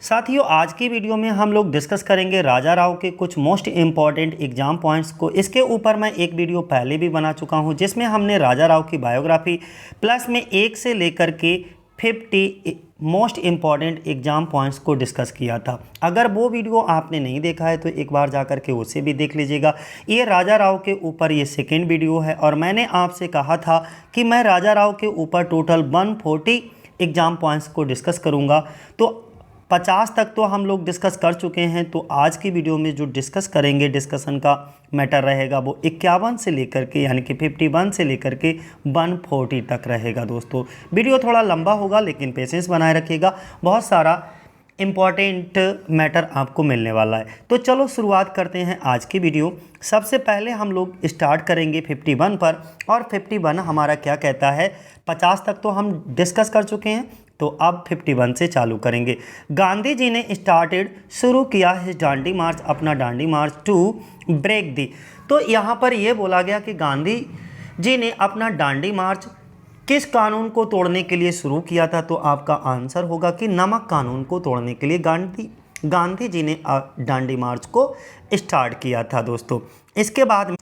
साथियों, आज की वीडियो में हम लोग डिस्कस करेंगे राजा राव के कुछ मोस्ट इम्पॉर्टेंट एग्जाम पॉइंट्स को। इसके ऊपर मैं एक वीडियो पहले भी बना चुका हूं जिसमें हमने राजा राव की बायोग्राफी प्लस में 1 से लेकर के 50 मोस्ट इम्पॉर्टेंट एग्जाम पॉइंट्स को डिस्कस किया था। अगर वो वीडियो आपने नहीं देखा है तो एक बार जाकर के उसे भी देख लीजिएगा। ये राजा राव के ऊपर ये सेकेंड वीडियो है और मैंने आपसे कहा था कि मैं राजा राव के ऊपर टोटल 140 एग्जाम पॉइंट्स को डिस्कस करूँगा। तो 50 तक तो हम लोग डिस्कस कर चुके हैं। तो आज की वीडियो में जो डिस्कस करेंगे, डिस्कशन का मैटर रहेगा वो 51 से लेकर के यानी कि 51 से लेकर के 140 तक रहेगा। दोस्तों, वीडियो थोड़ा लंबा होगा लेकिन पेशेंस बनाए रखिएगा, बहुत सारा इम्पॉर्टेंट मैटर आपको मिलने वाला है। तो चलो शुरुआत करते हैं आज की वीडियो। सबसे पहले हम लोग स्टार्ट करेंगे 51 पर, और 51 हमारा क्या कहता है। 50 तक तो हम डिस्कस कर चुके हैं, तो अब 51 से चालू करेंगे। गांधी जी ने शुरू किया है डांडी मार्च, अपना डांडी मार्च टू ब्रेक दी। तो यहाँ पर यह बोला गया कि गांधी जी ने अपना डांडी मार्च किस कानून को तोड़ने के लिए शुरू किया था। तो आपका आंसर होगा कि नमक कानून को तोड़ने के लिए गांधी जी ने डांडी मार्च को स्टार्ट किया था। दोस्तों, इसके बाद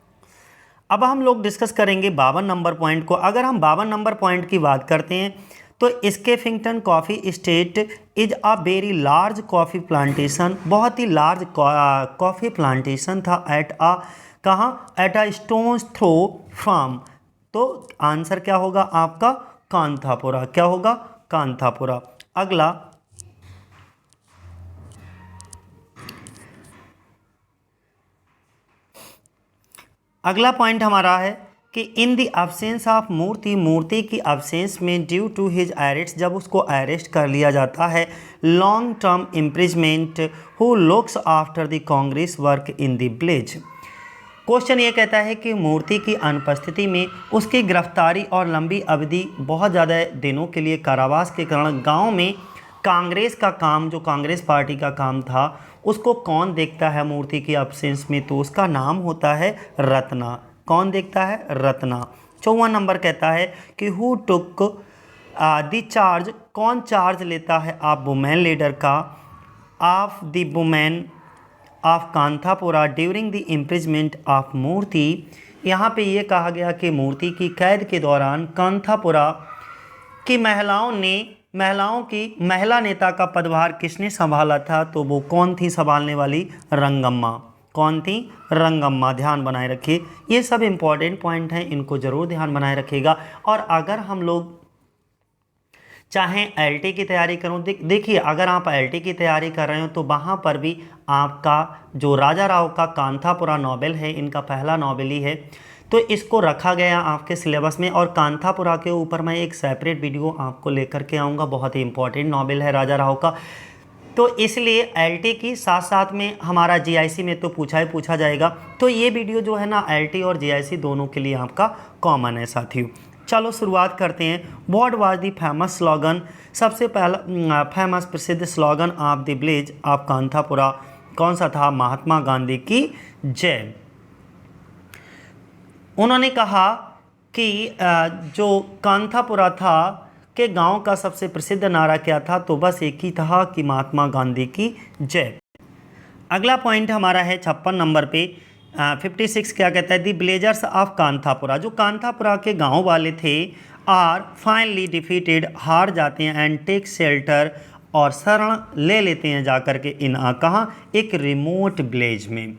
अब हम लोग डिस्कस करेंगे 52 नंबर पॉइंट को। अगर हम 52 नंबर पॉइंट की बात करते हैं तो Skeffington coffee estate is a very large coffee plantation, बहुत ही लार्ज कॉफ़ी प्लांटेशन था at a stone's throw from. तो आंसर क्या होगा आपका कांथापुरा। क्या होगा? कांथापुरा। अगला पॉइंट हमारा है कि इन द एब्सेंस ऑफ मूर्ति की एब्सेंस में ड्यू टू हिज अरेस्ट, जब उसको अरेस्ट कर लिया जाता है, long term imprisonment who looks after the Congress work in the village. Question ये कहता है कि मूर्ति की अनुपस्थिति में उसकी गिरफ्तारी और लंबी अवधि बहुत ज़्यादा दिनों के लिए कारावास के कारण गांव में कांग्रेस का काम, जो कांग्रेस पार्टी का काम था, उसको कौन देखता है मूर्ति की एब्सेंस में? तो उसका नाम होता है रत्ना। कौन देखता है? रत्ना। 54 नंबर कहता है कि हु टुक द चार्ज, कौन चार्ज लेता है आप वुमेन लीडर का of the women of Kanthapura during the imprisonment of Moorthy. यहाँ पे ये कहा गया कि मूर्ति की कैद के दौरान कांथापुरा की महिला नेता का पदभार किसने संभाला था? तो वो कौन थी संभालने वाली? रंगम्मा। कौन थी? रंगम्मा। ध्यान बनाए रखिए, ये सब इम्पॉर्टेंट पॉइंट हैं, इनको जरूर ध्यान बनाए रखिएगा। और अगर हम लोग चाहे एलटी की तैयारी करूं, देखिए अगर आप एलटी की तैयारी कर रहे हो तो वहाँ पर भी आपका जो राजा राव का कांथापुरा नॉवेल है, इनका पहला नॉवेल ही है, तो इसको रखा गया आपके सिलेबस में। और कांथापुरा के ऊपर मैं एक सेपरेट वीडियो आपको लेकर के आऊँगा, बहुत ही इंपॉर्टेंट नॉवेल है राजा राव का। तो इसलिए एलटी की साथ साथ में हमारा जीआईसी में तो पूछा जाएगा। तो ये वीडियो जो है ना, एलटी और जीआईसी दोनों के लिए आपका कॉमन है साथियों। चलो शुरुआत करते हैं। What was the famous slogan, सबसे पहला फेमस प्रसिद्ध slogan of the village of Kanthapura कौन सा था? महात्मा गांधी की जय। उन्होंने कहा कि जो कांथापुरा था के गांव का सबसे प्रसिद्ध नारा क्या था? तो बस एक ही था कि महात्मा गांधी की जय। अगला पॉइंट हमारा है 56 नंबर पे 56 क्या कहता है? दी विलेजर्स ऑफ कांथापुरा, जो कांथापुरा के गांव वाले थे, आर फाइनली डिफीटेड, हार जाते हैं, एंड टेक शेल्टर, और शरण ले लेते हैं जाकर के इन कहाँ? एक रिमोट विलेज में।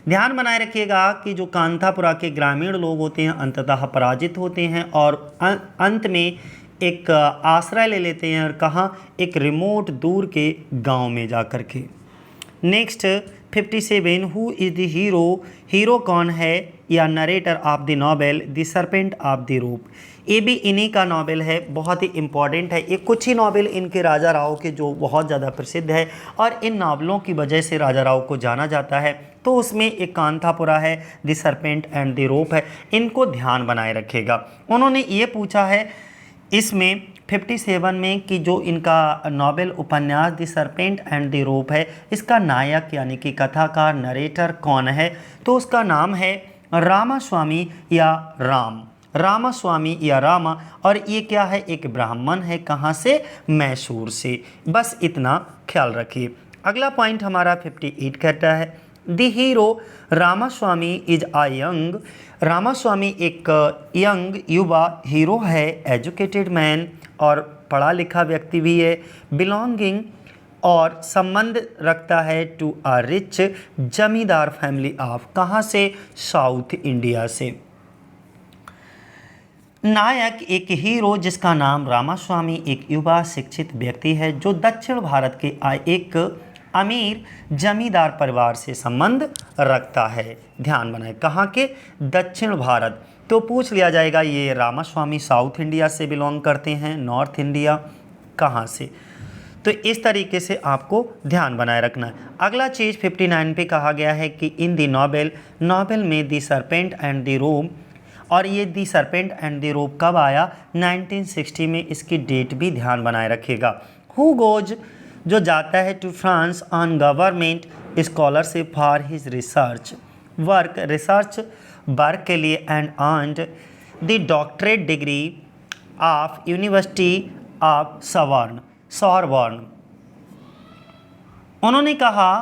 ध्यान बनाए रखिएगा कि जो कांथापुरा के ग्रामीण लोग होते हैं अंततः पराजित होते हैं और अंत में एक आश्रय ले लेते हैं, और कहाँ? एक रिमोट दूर के गांव में जाकर के। Next 57, who is the hero कौन है या narrator of the novel the serpent of the rope. ये भी इन्हीं का नॉवेल है, बहुत ही इंपॉर्टेंट है। ये कुछ ही नॉवेल इनके राजा राव के जो बहुत ज़्यादा प्रसिद्ध है और इन नॉवलों की वजह से राजा राव को जाना जाता है। तो उसमें एक कांथापुरा है, the serpent and the rope है, इनको ध्यान बनाए रखिएगा। उन्होंने ये पूछा है इसमें 57 में कि जो इनका नॉवेल उपन्यास the serpent and the rope है, इसका नायक यानी कि कथाकार, नरेटर कौन है? तो उसका नाम है रामास्वामी या राम। रामास्वामी या रामा, और ये क्या है, एक ब्राह्मण है, कहाँ से, मैसूर से। बस इतना ख्याल रखिए। अगला पॉइंट हमारा 58 कहता है the hero Ramaswamy is a young, Ramaswamy एक यंग युवा हीरो है, एजुकेटेड मैन और पढ़ा लिखा व्यक्ति भी है, बिलोंगिंग और संबंध रखता है टू अ रिच जमींदार फैमिली ऑफ, कहाँ से, साउथ इंडिया से। नायक एक हीरो जिसका नाम रामास्वामी एक युवा शिक्षित व्यक्ति है जो दक्षिण भारत के एक अमीर जमींदार परिवार से संबंध रखता है। ध्यान बनाए, कहाँ के, दक्षिण भारत। तो पूछ लिया जाएगा ये रामास्वामी साउथ इंडिया से बिलोंग करते हैं, नॉर्थ इंडिया कहाँ से। तो इस तरीके से आपको ध्यान बनाए रखना है। अगला चीज़ 59 पे कहा गया है कि इन दी नॉवेल में दी सरपेंट एंड दी रोब, और ये दी सरपेंट एंड दी रोब कब आया, 1960 में। इसकी डेट भी ध्यान बनाए रखिएगा। हु गोज, जो जाता है to France on government scholarship for his research work के लिए, and earned the doctorate degree of university of Sorbonne. उन्होंने कहा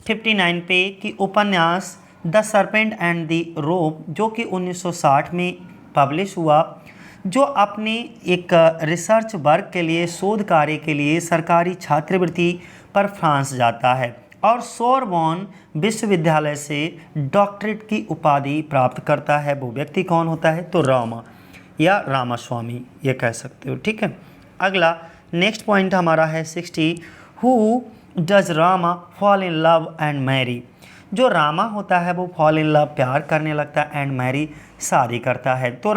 59 पे कि उपन्यास the serpent and the rope, जो कि 1960 में पब्लिश हुआ, जो अपने एक रिसर्च वर्क के लिए, शोध कार्य के लिए सरकारी छात्रवृत्ति पर फ्रांस जाता है और सोरबॉर्न विश्वविद्यालय से डॉक्टरेट की उपाधि प्राप्त करता है। वो व्यक्ति कौन होता है, तो रामा या रामास्वामी ये कह सकते हो, ठीक है। अगला नेक्स्ट पॉइंट हमारा है 60, who does Rama fall in love and marry, जो रामा होता है वो फॉल इन लव प्यार करने लगता है, एंड मैरी शादी करता है। तो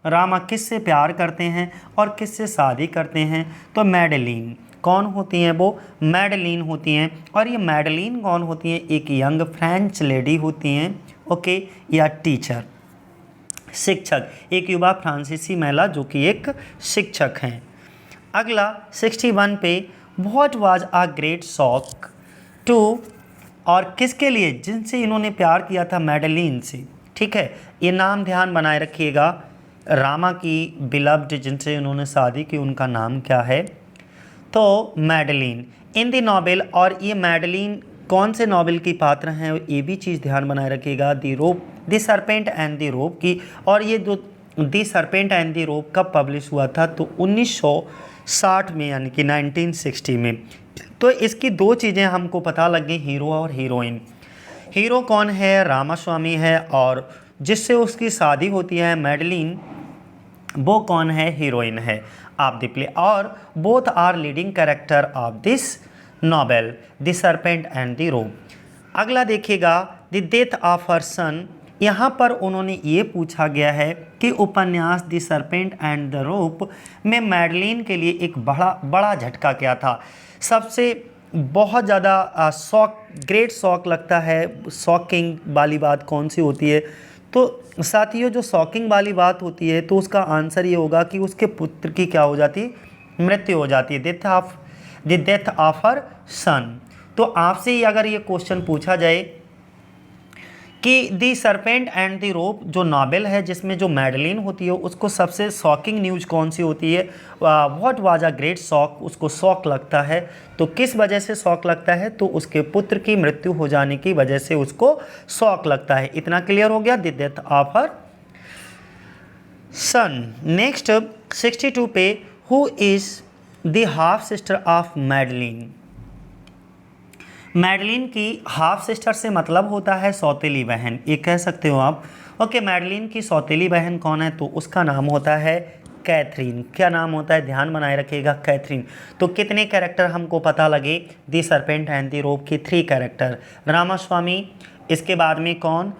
रामा किससे प्यार करते हैं और किससे शादी करते हैं, तो मैडलिन। कौन होती हैं वो, मैडलिन होती हैं। और ये मैडलिन कौन होती हैं, एक यंग फ्रेंच लेडी होती हैं, ओके, या टीचर, शिक्षक, एक युवा फ्रांसीसी महिला जो कि एक शिक्षक हैं। अगला 61 पे what was a great shock to, और किसके लिए, जिनसे इन्होंने प्यार किया था, मैडलिन से, ठीक है। ये नाम ध्यान बनाए रखिएगा। रामा की बिलव्ड जिनसे उन्होंने शादी की, उनका नाम क्या है, तो मैडलिन। इन दी नॉवेल, और ये मैडलिन कौन से नॉवेल की पात्र हैं, ये भी चीज़ ध्यान बनाए रखिएगा, दी सरपेंट एंड दी रोप की। और ये जो दी सरपेंट एंड दी रोप कब पब्लिश हुआ था, तो 1960 में, यानी कि 1960 में। तो इसकी दो चीज़ें हमको पता लग गई, हीरो और हीरोइन। हीरो कौन है, रामास्वामी है, और जिससे उसकी शादी होती है मैडलिन, वो कौन है, हीरोइन है ऑफ द प्ले। और both are leading character of this novel the serpent and the rope. अगला देखिएगा, the death of her son. यहाँ पर उन्होंने ये पूछा गया है कि उपन्यास the serpent and the rope में मैडलिन के लिए एक बड़ा झटका क्या था, सबसे बहुत ज़्यादा ग्रेट शॉक लगता है, शॉकिंग वाली बात कौन सी होती है। तो साथियों, जो शॉकिंग वाली बात होती है, तो उसका आंसर ये होगा कि उसके पुत्र की क्या हो जाती है, मृत्यु हो जाती है, डेथ ऑफ हर सन। तो आपसे ही अगर ये क्वेश्चन पूछा जाए कि दी सरपेंट एंड दी रोप जो नॉवेल है जिसमें जो मैडलिन होती है, उसको सबसे शॉकिंग न्यूज़ कौन सी होती है, what was a great shock, उसको शॉक लगता है। तो किस वजह से शॉक लगता है, तो उसके पुत्र की मृत्यु हो जाने की वजह से उसको शॉक लगता है। इतना क्लियर हो गया, the death of her son. Next 62 पे, who is the half sister of Madeleine. Madeleine की हाफ सिस्टर से मतलब होता है सौतेली बहन, ये कह सकते हो आप। ओके, मैडलिन की सौतेली बहन कौन है, तो उसका नाम होता है कैथरीन। क्या नाम होता है, ध्यान बनाए रखिएगा, कैथरीन। तो कितने कैरेक्टर हमको पता लगे, दी सरपेंट एंड दी रोप के 3 कैरेक्टर, रामास्वामी, इसके बाद में कौन,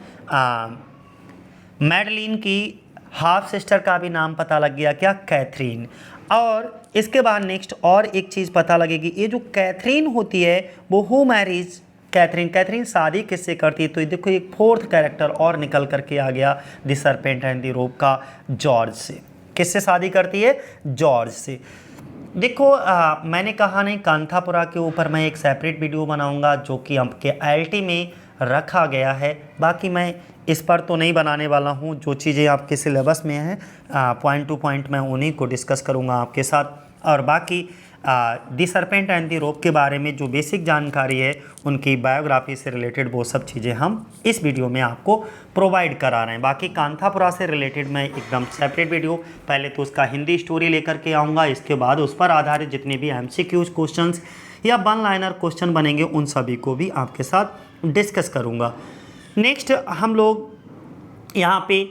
मैडलिन की हाफ सिस्टर का भी नाम पता लग गया, क्या, कैथरीन। और इसके बाद नेक्स्ट और एक चीज़ पता लगेगी, ये जो कैथरीन होती है वो हु मैरिज कैथरीन शादी किससे करती है, तो देखो एक 4th कैरेक्टर और निकल करके आ गया द सरपेंट एंड द रोप का, जॉर्ज से। किससे शादी करती है, जॉर्ज से। देखो मैंने कहा नहीं, कांथापुरा के ऊपर मैं एक सेपरेट वीडियो बनाऊंगा जो कि आपके IIT में रखा गया है। बाकी मैं इस पर तो नहीं बनाने वाला हूँ, जो चीज़ें आपके सिलेबस में हैं पॉइंट टू पॉइंट मैं उन्हीं को डिस्कस करूँगा आपके साथ। और बाकी दी सरपेंट एंड दी रोप के बारे में जो बेसिक जानकारी है, उनकी बायोग्राफी से रिलेटेड वो सब चीज़ें हम इस वीडियो में आपको प्रोवाइड करा रहे हैं। बाकी कांथापुरा से रिलेटेड मैं एकदम सेपरेट वीडियो, पहले तो उसका हिंदी स्टोरी लेकर के आऊँगा, इसके बाद उस पर आधारित जितने भी MCQs क्वेश्चंस या वन लाइनर क्वेश्चन बनेंगे उन सभी को भी आपके साथ डिस्कस करूँगा। नेक्स्ट हम लोग यहाँ पे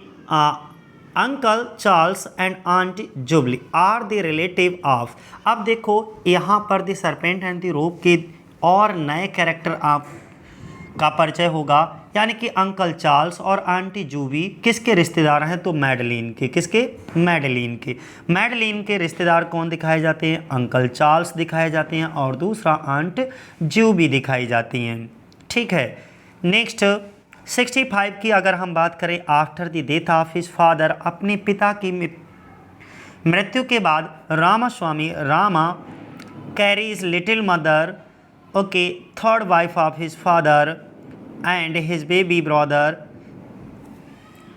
uncle Charles and aunt Jubilee are the relative of. अब देखो यहाँ पर the serpent and the rope के और नए कैरेक्टर आप का परिचय होगा, यानी कि अंकल चार्ल्स और आंटी जूबी किसके रिश्तेदार हैं, तो मैडलिन के। किसके? मैडलिन के। मैडलिन के रिश्तेदार कौन दिखाए जाते हैं? अंकल चार्ल्स दिखाए जाते हैं और दूसरा आंट जूबी दिखाई जाती हैं। ठीक है। नेक्स्ट 65 की अगर हम बात करें, after the death of his father, अपने पिता की मृत्यु के बाद Rama carries little mother, okay, third wife of his father and his baby brother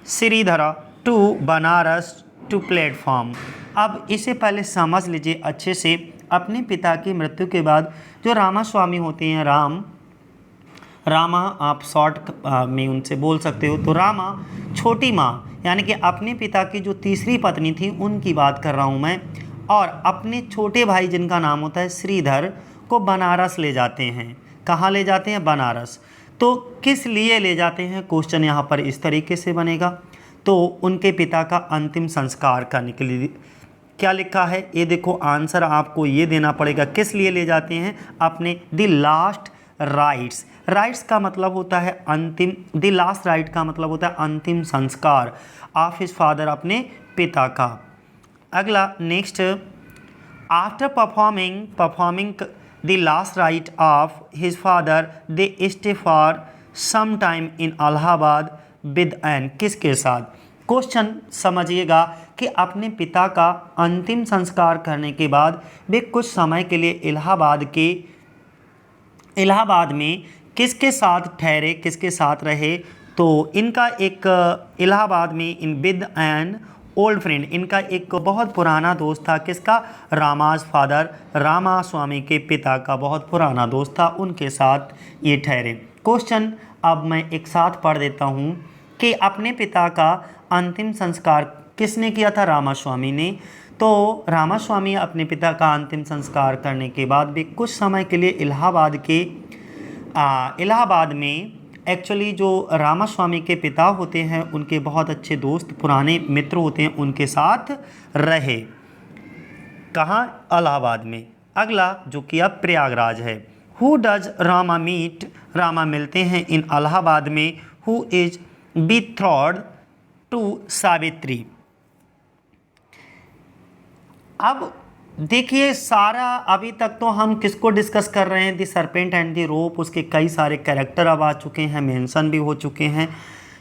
Shridhara to Banaras to platform. अब इसे पहले समझ लीजिए अच्छे से। अपने पिता की मृत्यु के बाद जो रामास्वामी होते हैं, रामा आप शॉर्ट में उनसे बोल सकते हो, तो रामा छोटी माँ यानी कि अपने पिता की जो तीसरी पत्नी थी उनकी बात कर रहा हूँ मैं, और अपने छोटे भाई जिनका नाम होता है श्रीधर को बनारस ले जाते हैं। कहाँ ले जाते हैं? बनारस। तो किस लिए ले जाते हैं? क्वेश्चन यहाँ पर इस तरीके से बनेगा। तो उनके पिता का अंतिम संस्कार करने के लिए क्या लिखा है, ये देखो आंसर आपको ये देना पड़ेगा। किस लिए ले जाते हैं? अपने द लास्ट राइट्स। राइट्स का मतलब होता है अंतिम, द लास्ट राइट का मतलब होता है अंतिम संस्कार ऑफ हिज फादर, अपने पिता का। अगला next, after performing the last rite of his father they stay for some time in Allahabad with an, किसके साथ? क्वेश्चन समझिएगा कि अपने पिता का अंतिम संस्कार करने के बाद वे कुछ समय के लिए इलाहाबाद में किसके साथ ठहरे, किसके साथ रहे? तो इनका एक इलाहाबाद में in with an old friend, इनका एक बहुत पुराना दोस्त था। किसका? रामाज फादर, रामास्वामी के पिता का बहुत पुराना दोस्त था, उनके साथ ये ठहरे। क्वेश्चन अब मैं एक साथ पढ़ देता हूँ कि अपने पिता का अंतिम संस्कार किसने किया था? रामास्वामी ने। तो रामास्वामी अपने पिता का अंतिम संस्कार करने के बाद भी कुछ समय के लिए इलाहाबाद में एक्चुअली जो रामास्वामी के पिता होते हैं उनके बहुत अच्छे दोस्त, पुराने मित्र होते हैं, उनके साथ रहे। कहाँ? इलाहाबाद में। अगला जो कि अब प्रयागराज है, who does Rama meet, Rama मिलते हैं इन इलाहाबाद में, who is betrothed to Savitri. अब देखिए सारा अभी तक तो हम किसको डिस्कस कर रहे हैं? दी सरपेंट एंड दी रोप। उसके कई सारे कैरेक्टर अब आ चुके हैं, मेंशन भी हो चुके हैं।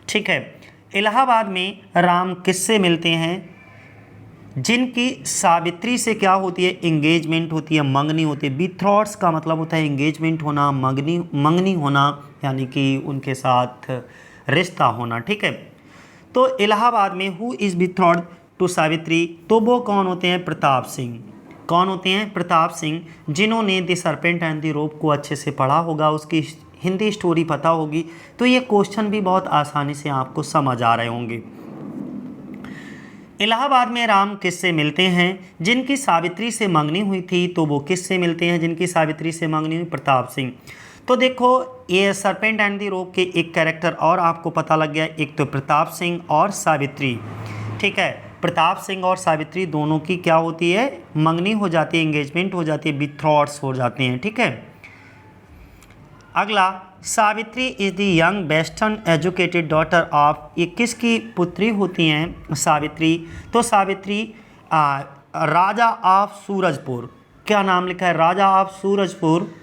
ठीक है। इलाहाबाद में राम किससे मिलते हैं? जिनकी सावित्री से क्या होती है? एंगेजमेंट होती है, मंगनी होती है। बीथ्रॉड्स का मतलब होता है एंगेजमेंट होना, मंगनी होना, यानी कि उनके साथ रिश्ता होना। ठीक है। तो इलाहाबाद में हु इज़ बीथ्रॉड टू सावित्री, तो वो कौन होते हैं? प्रताप सिंह। कौन होते हैं? प्रताप सिंह, जिन्होंने द सरपेंट एंड द रोप को अच्छे से पढ़ा होगा, उसकी हिंदी स्टोरी पता होगी, तो ये क्वेश्चन भी बहुत आसानी से आपको समझ आ रहे होंगे। इलाहाबाद में राम किससे मिलते हैं? जिनकी सावित्री से मंगनी हुई थी, तो वो किससे मिलते हैं? जिनकी सावित्री से मंगनी हुई? प्रताप सिंह। तो देखो ये सरपेंट एंड द रोप के एक कैरेक्टर और आपको पता लग गया, एक तो प्रताप सिंह और सावित्री। ठीक है। प्रताप सिंह और सावित्री दोनों की क्या होती है? मंगनी हो जाती है, एंगेजमेंट हो जाती है, बीथ्रॉड्स हो जाते हैं। ठीक है। अगला, Savitri is the young western educated daughter of, ये किसकी पुत्री होती हैं सावित्री? तो सावित्री राजा ऑफ सूरजपुर। क्या नाम लिखा है? राजा ऑफ सूरजपुर।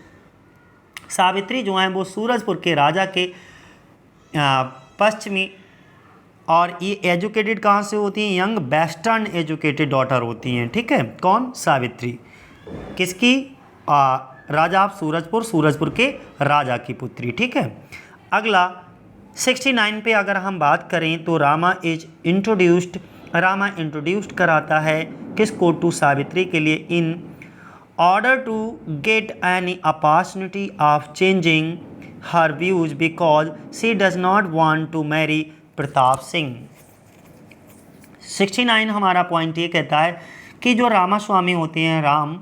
सावित्री जो हैं वो सूरजपुर के राजा के पश्चिमी, और ये एजुकेटेड कहाँ से होती हैं? यंग वेस्टर्न एजुकेटेड डॉटर होती हैं। ठीक है। कौन? सावित्री। किसकी? राजा ऑफ सूरजपुर, सूरजपुर के राजा की पुत्री। ठीक है। अगला 69 पे अगर हम बात करें तो रामा इंट्रोड्यूस्ड कराता है किसको, टू सावित्री के लिए, in order to get any opportunity of changing her views because she does not want to marry Pratap Singh. 69 हमारा पॉइंट ये कहता है कि जो रामास्वामी होते हैं, राम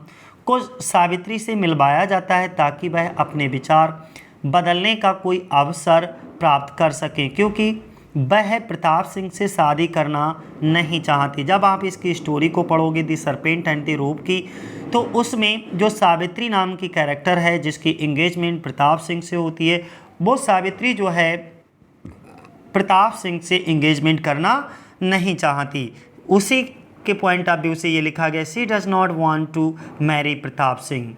को सावित्री से मिलवाया जाता है ताकि वह अपने विचार बदलने का कोई अवसर प्राप्त कर सकें, क्योंकि वह प्रताप सिंह से शादी करना नहीं चाहती। जब आप इसकी स्टोरी को पढ़ोगे the serpent and the rope की, तो उसमें जो सावित्री नाम की कैरेक्टर है जिसकी एंगेजमेंट प्रताप सिंह से होती है, वो सावित्री जो है प्रताप सिंह से एंगेजमेंट करना नहीं चाहती। उसी के पॉइंट ऑफ व्यू से ये लिखा गया, she does not want to marry Pratap Singh.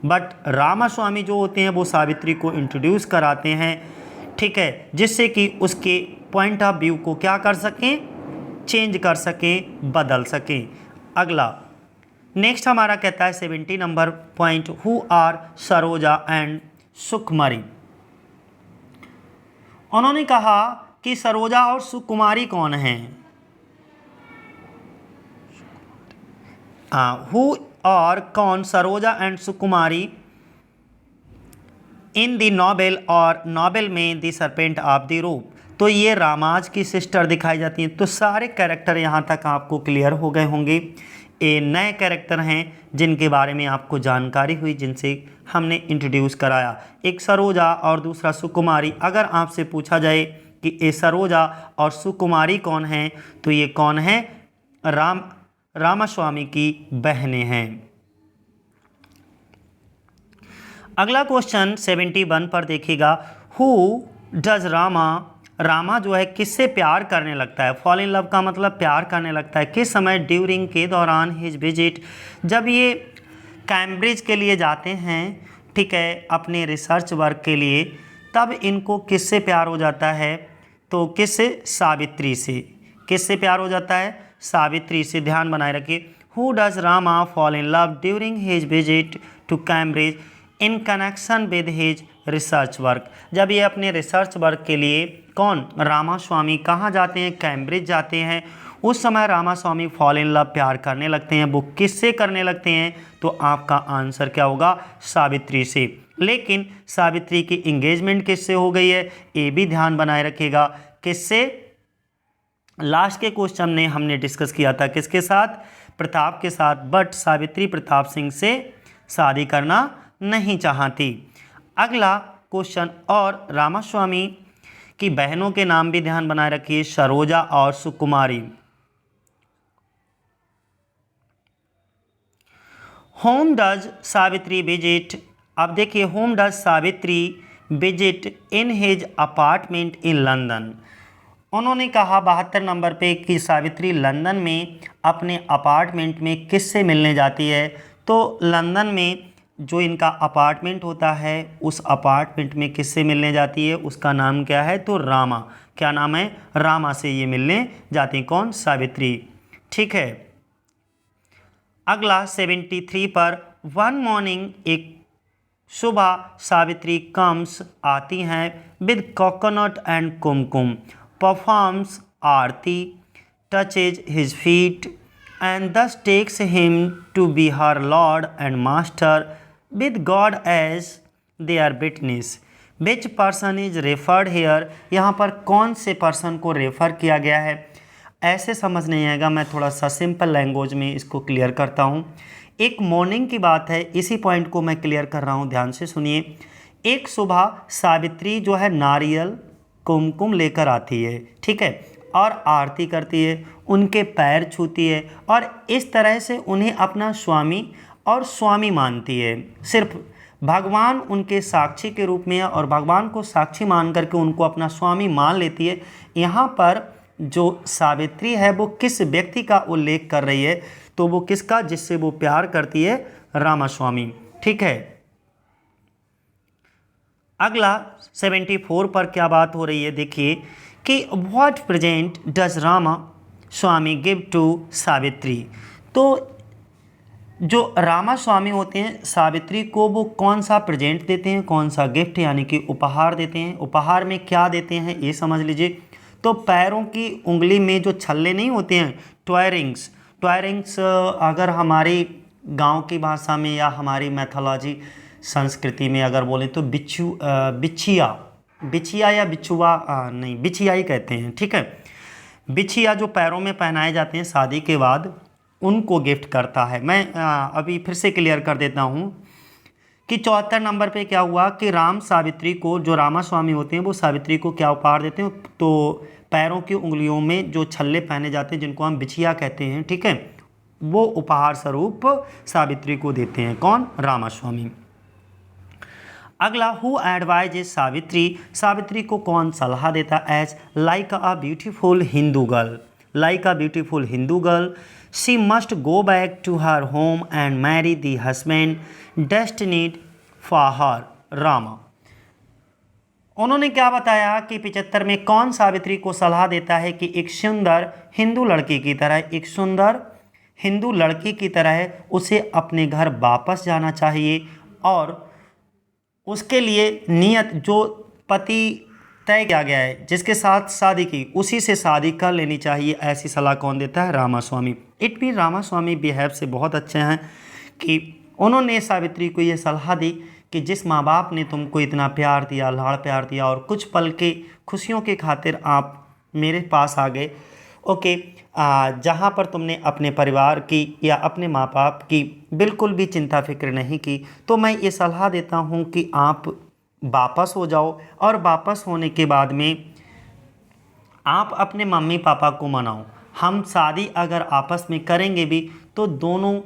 But Ramaswami जो होते हैं वो सावित्री को इंट्रोड्यूस कराते हैं, ठीक है, जिससे कि उसके पॉइंट ऑफ व्यू को क्या कर सकें, चेंज कर सकें, बदल सकें। अगला नेक्स्ट हमारा कहता है 70 number point, who are Saroja and Sukumari. उन्होंने कहा कि सरोजा और सुकुमारी कौन हैं। हु और कौन, Saroja and Sukumari in the novel, और नॉवेल में दी सरपेंट ऑफ दी रोप। तो ये रामाज की सिस्टर दिखाई जाती हैं। तो सारे कैरेक्टर यहाँ तक आपको क्लियर हो गए होंगे। ये नए कैरेक्टर हैं जिनके बारे में आपको जानकारी हुई, जिनसे हमने इंट्रोड्यूस कराया। एक सरोजा और दूसरा सुकुमारी। अगर आपसे पूछा जाए कि ये सरोजा और सुकुमारी कौन हैं, तो ये कौन है, रामास्वामी की बहनें हैं। अगला क्वेश्चन 71 पर देखिएगा, हु डज रामा जो है किससे प्यार करने लगता है। फॉल इन लव का मतलब प्यार करने लगता है किस समय, ड्यूरिंग के दौरान, हिज विजिट जब ये कैम्ब्रिज के लिए जाते हैं, ठीक है, अपने रिसर्च वर्क के लिए, तब इनको किससे प्यार हो जाता है, तो किससे, सावित्री से। किससे प्यार हो जाता है, सावित्री से। ध्यान बनाए रखिए, who does Rama fall in love during his visit to Cambridge in connection with his research work. जब ये अपने रिसर्च वर्क के लिए, कौन, रामास्वामी कहाँ जाते हैं, कैम्ब्रिज जाते हैं, उस समय रामास्वामी फॉल इन लव प्यार करने लगते हैं। वो किससे करने लगते हैं, तो आपका आंसर क्या होगा, सावित्री से। लेकिन सावित्री की इंगेजमेंट किससे हो गई है, ये भी ध्यान बनाए रखिएगा, किससे, लास्ट के क्वेश्चन में हमने डिस्कस किया था किसके साथ, प्रताप के साथ। बट सावित्री प्रताप सिंह से शादी करना नहीं चाहती। अगला क्वेश्चन, और रामास्वामी की बहनों के नाम भी ध्यान बनाए रखिए, सरोजा और सुकुमारी। Home does Savitri visit. अब देखिए, home does Savitri visit in his apartment in London. उन्होंने कहा 72 नंबर पे कि सावित्री लंदन में अपने अपार्टमेंट में किससे मिलने जाती है। तो लंदन में जो इनका अपार्टमेंट होता है, उस अपार्टमेंट में किससे मिलने जाती है, उसका नाम क्या है, तो रामा। क्या नाम है, रामा से ये मिलने जाती हैं। कौन, सावित्री, ठीक है। अगला 73 पर, वन मॉर्निंग, एक सुबह सावित्री कम्स आती हैं with coconut and Kumkum, performs Aarti, touches his feet and thus takes him to be her lord and master with God as their witness. Which person is referred here? यहाँ पर कौन से person को refer किया गया है, ऐसे समझ नहीं आएगा, मैं थोड़ा सा सिंपल लैंग्वेज में इसको क्लियर करता हूँ। एक मॉर्निंग की बात है, इसी पॉइंट को मैं क्लियर कर रहा हूँ, ध्यान से सुनिए। एक सुबह सावित्री जो है नारियल कुमकुम लेकर आती है, ठीक है, और आरती करती है, उनके पैर छूती है, और इस तरह से उन्हें अपना स्वामी और स्वामी मानती है। सिर्फ भगवान उनके साक्षी के रूप में है, और भगवान को साक्षी मान करके उनको अपना स्वामी मान लेती है। यहाँ पर जो सावित्री है वो किस व्यक्ति का उल्लेख कर रही है, तो वो किसका, जिससे वो प्यार करती है, रामास्वामी, ठीक है। अगला 74 पर क्या बात हो रही है, देखिए कि what present does Rama Swami give to Savitri. तो जो रामास्वामी होते हैं सावित्री को वो कौन सा प्रेजेंट देते हैं, कौन सा गिफ्ट यानी कि उपहार देते हैं। उपहार में क्या देते हैं ये समझ लीजिए। तो पैरों की उंगली में जो छल्ले नहीं होते हैं, टॉय रिंग्स, टॉय रिंग्स अगर हमारी गांव की भाषा में या हमारी मैथोलॉजी संस्कृति में अगर बोलें तो बिछिया, बिछिया या बिछुआ नहीं, बिछिया ही कहते हैं, ठीक है। बिछिया जो पैरों में पहनाए जाते हैं शादी के बाद, उनको गिफ्ट करता है। मैं अभी फिर से क्लियर कर देता हूँ कि 74 नंबर पे क्या हुआ कि राम सावित्री को, जो रामास्वामी होते हैं वो सावित्री को क्या उपहार देते हैं, तो पैरों की उंगलियों में जो छल्ले पहने जाते हैं जिनको हम बिछिया कहते हैं, ठीक है, वो उपहार स्वरूप सावित्री को देते हैं। कौन? रामास्वामी। अगला, हु एडवाइजेज सावित्री, सावित्री को कौन सलाह देता? As like a beautiful Hindu girl, like a beautiful Hindu girl she must go back to her home and marry the husband destined for her, Rama. उन्होंने क्या बताया कि 75 में कौन सावित्री को सलाह देता है कि एक सुंदर हिंदू लड़की की तरह, एक सुंदर हिंदू लड़की की तरह उसे अपने घर वापस जाना चाहिए और उसके लिए नियत जो पति तय किया गया है, जिसके साथ शादी की, उसी से शादी कर लेनी चाहिए। ऐसी सलाह कौन देता है? रामास्वामी। इट भी रामास्वामी बिहेव से बहुत अच्छे हैं कि उन्होंने सावित्री को ये सलाह दी कि जिस माँ बाप ने तुमको इतना प्यार दिया, लाड़ प्यार दिया और कुछ पल के खुशियों के खातिर आप मेरे पास आ गए, ओके, जहाँ पर तुमने अपने परिवार की या अपने माँ बाप की बिल्कुल भी चिंता फिक्र नहीं की, तो मैं ये सलाह देता हूँ कि आप वापस हो जाओ और वापस होने के बाद में आप अपने मम्मी पापा को मनाओ। हम शादी अगर आपस में करेंगे भी तो दोनों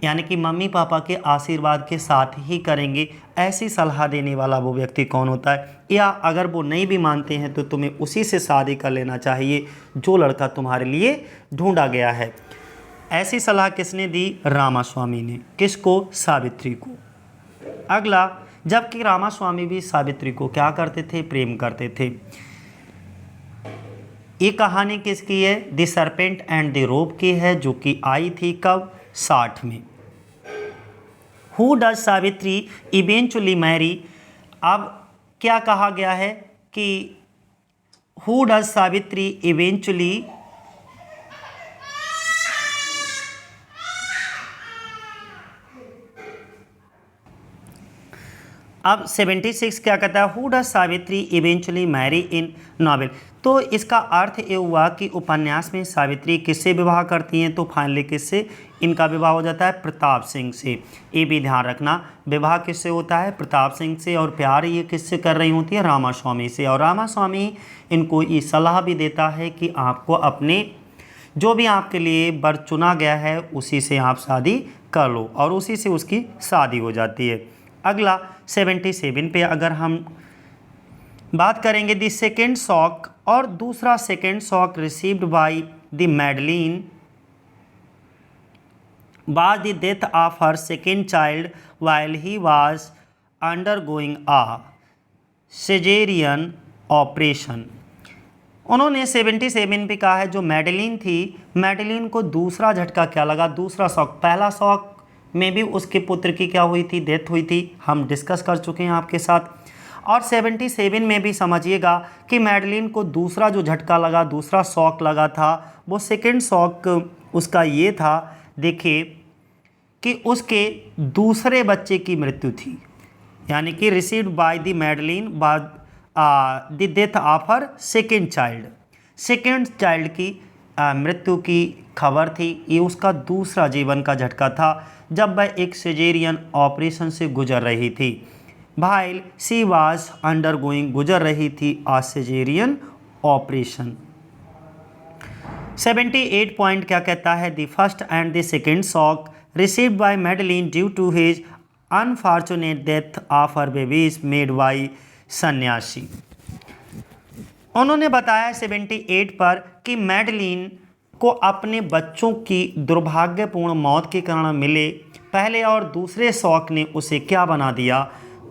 यानी कि मम्मी पापा के आशीर्वाद के साथ ही करेंगे। ऐसी सलाह देने वाला वो व्यक्ति कौन होता है? या अगर वो नहीं भी मानते हैं तो तुम्हें उसी से शादी कर लेना चाहिए जो लड़का तुम्हारे लिए ढूंढा गया है। ऐसी सलाह किसने दी? रामास्वामी ने। किसको? सावित्री को। अगला, जबकि रामास्वामी भी सावित्री को क्या करते थे? प्रेम करते थे। ये कहानी किसकी है? The serpent and the rope की है, जो कि आई थी कब? 60 में। Who does Savitri eventually marry, अब क्या कहा गया है कि हु डज सावित्री इवेंचुअली, अब 76 क्या कहता है? Who does Savitri eventually marry in novel. तो इसका अर्थ ये हुआ कि उपन्यास में सावित्री किससे विवाह करती हैं? तो फाइनली किससे इनका विवाह हो जाता है? प्रताप सिंह से। ये भी ध्यान रखना, विवाह किससे होता है? प्रताप सिंह से। और प्यार ये किससे कर रही होती है? रामास्वामी से। और रामास्वामी इनको ये सलाह भी देता है कि आपको अपने जो भी आपके लिए वर चुना गया है उसी से आप शादी कर लो, और उसी से उसकी शादी हो जाती है। अगला 77 पे अगर हम बात करेंगे, द सेकेंड शॉक, और दूसरा second shock received by the Madeline was the death of her second child while he was undergoing a cesarean operation। उन्होंने 77 पे कहा है जो मैडलिन थी, मैडलिन को दूसरा झटका क्या लगा? दूसरा शॉक। पहला शॉक में भी उसके पुत्र की क्या हुई थी? डेथ हुई थी, हम डिस्कस कर चुके हैं आपके साथ। और 77 में भी समझिएगा कि मैडलिन को दूसरा जो झटका लगा, दूसरा शॉक लगा था, वो सेकेंड शॉक उसका ये था, देखिए, कि उसके दूसरे बच्चे की मृत्यु थी, यानी कि रिसीव्ड बाय द मैडलिन बाद the death of her second child. Second child की मृत्यु की खबर थी। ये उसका दूसरा जीवन का झटका था जब वह एक सिजेरियन ऑपरेशन से गुजर रही थी। भाइल शी वाज अंडरगोइंग, गुजर रही थी आ सिजेरियन ऑपरेशन। 78 पॉइंट क्या कहता है? The first and the second shock received by Madeline due to his unfortunate death of her babies made by सन्यासी। उन्होंने बताया 78 पर कि मैडलिन को अपने बच्चों की दुर्भाग्यपूर्ण मौत के कारण मिले पहले और दूसरे शौक ने उसे क्या बना दिया।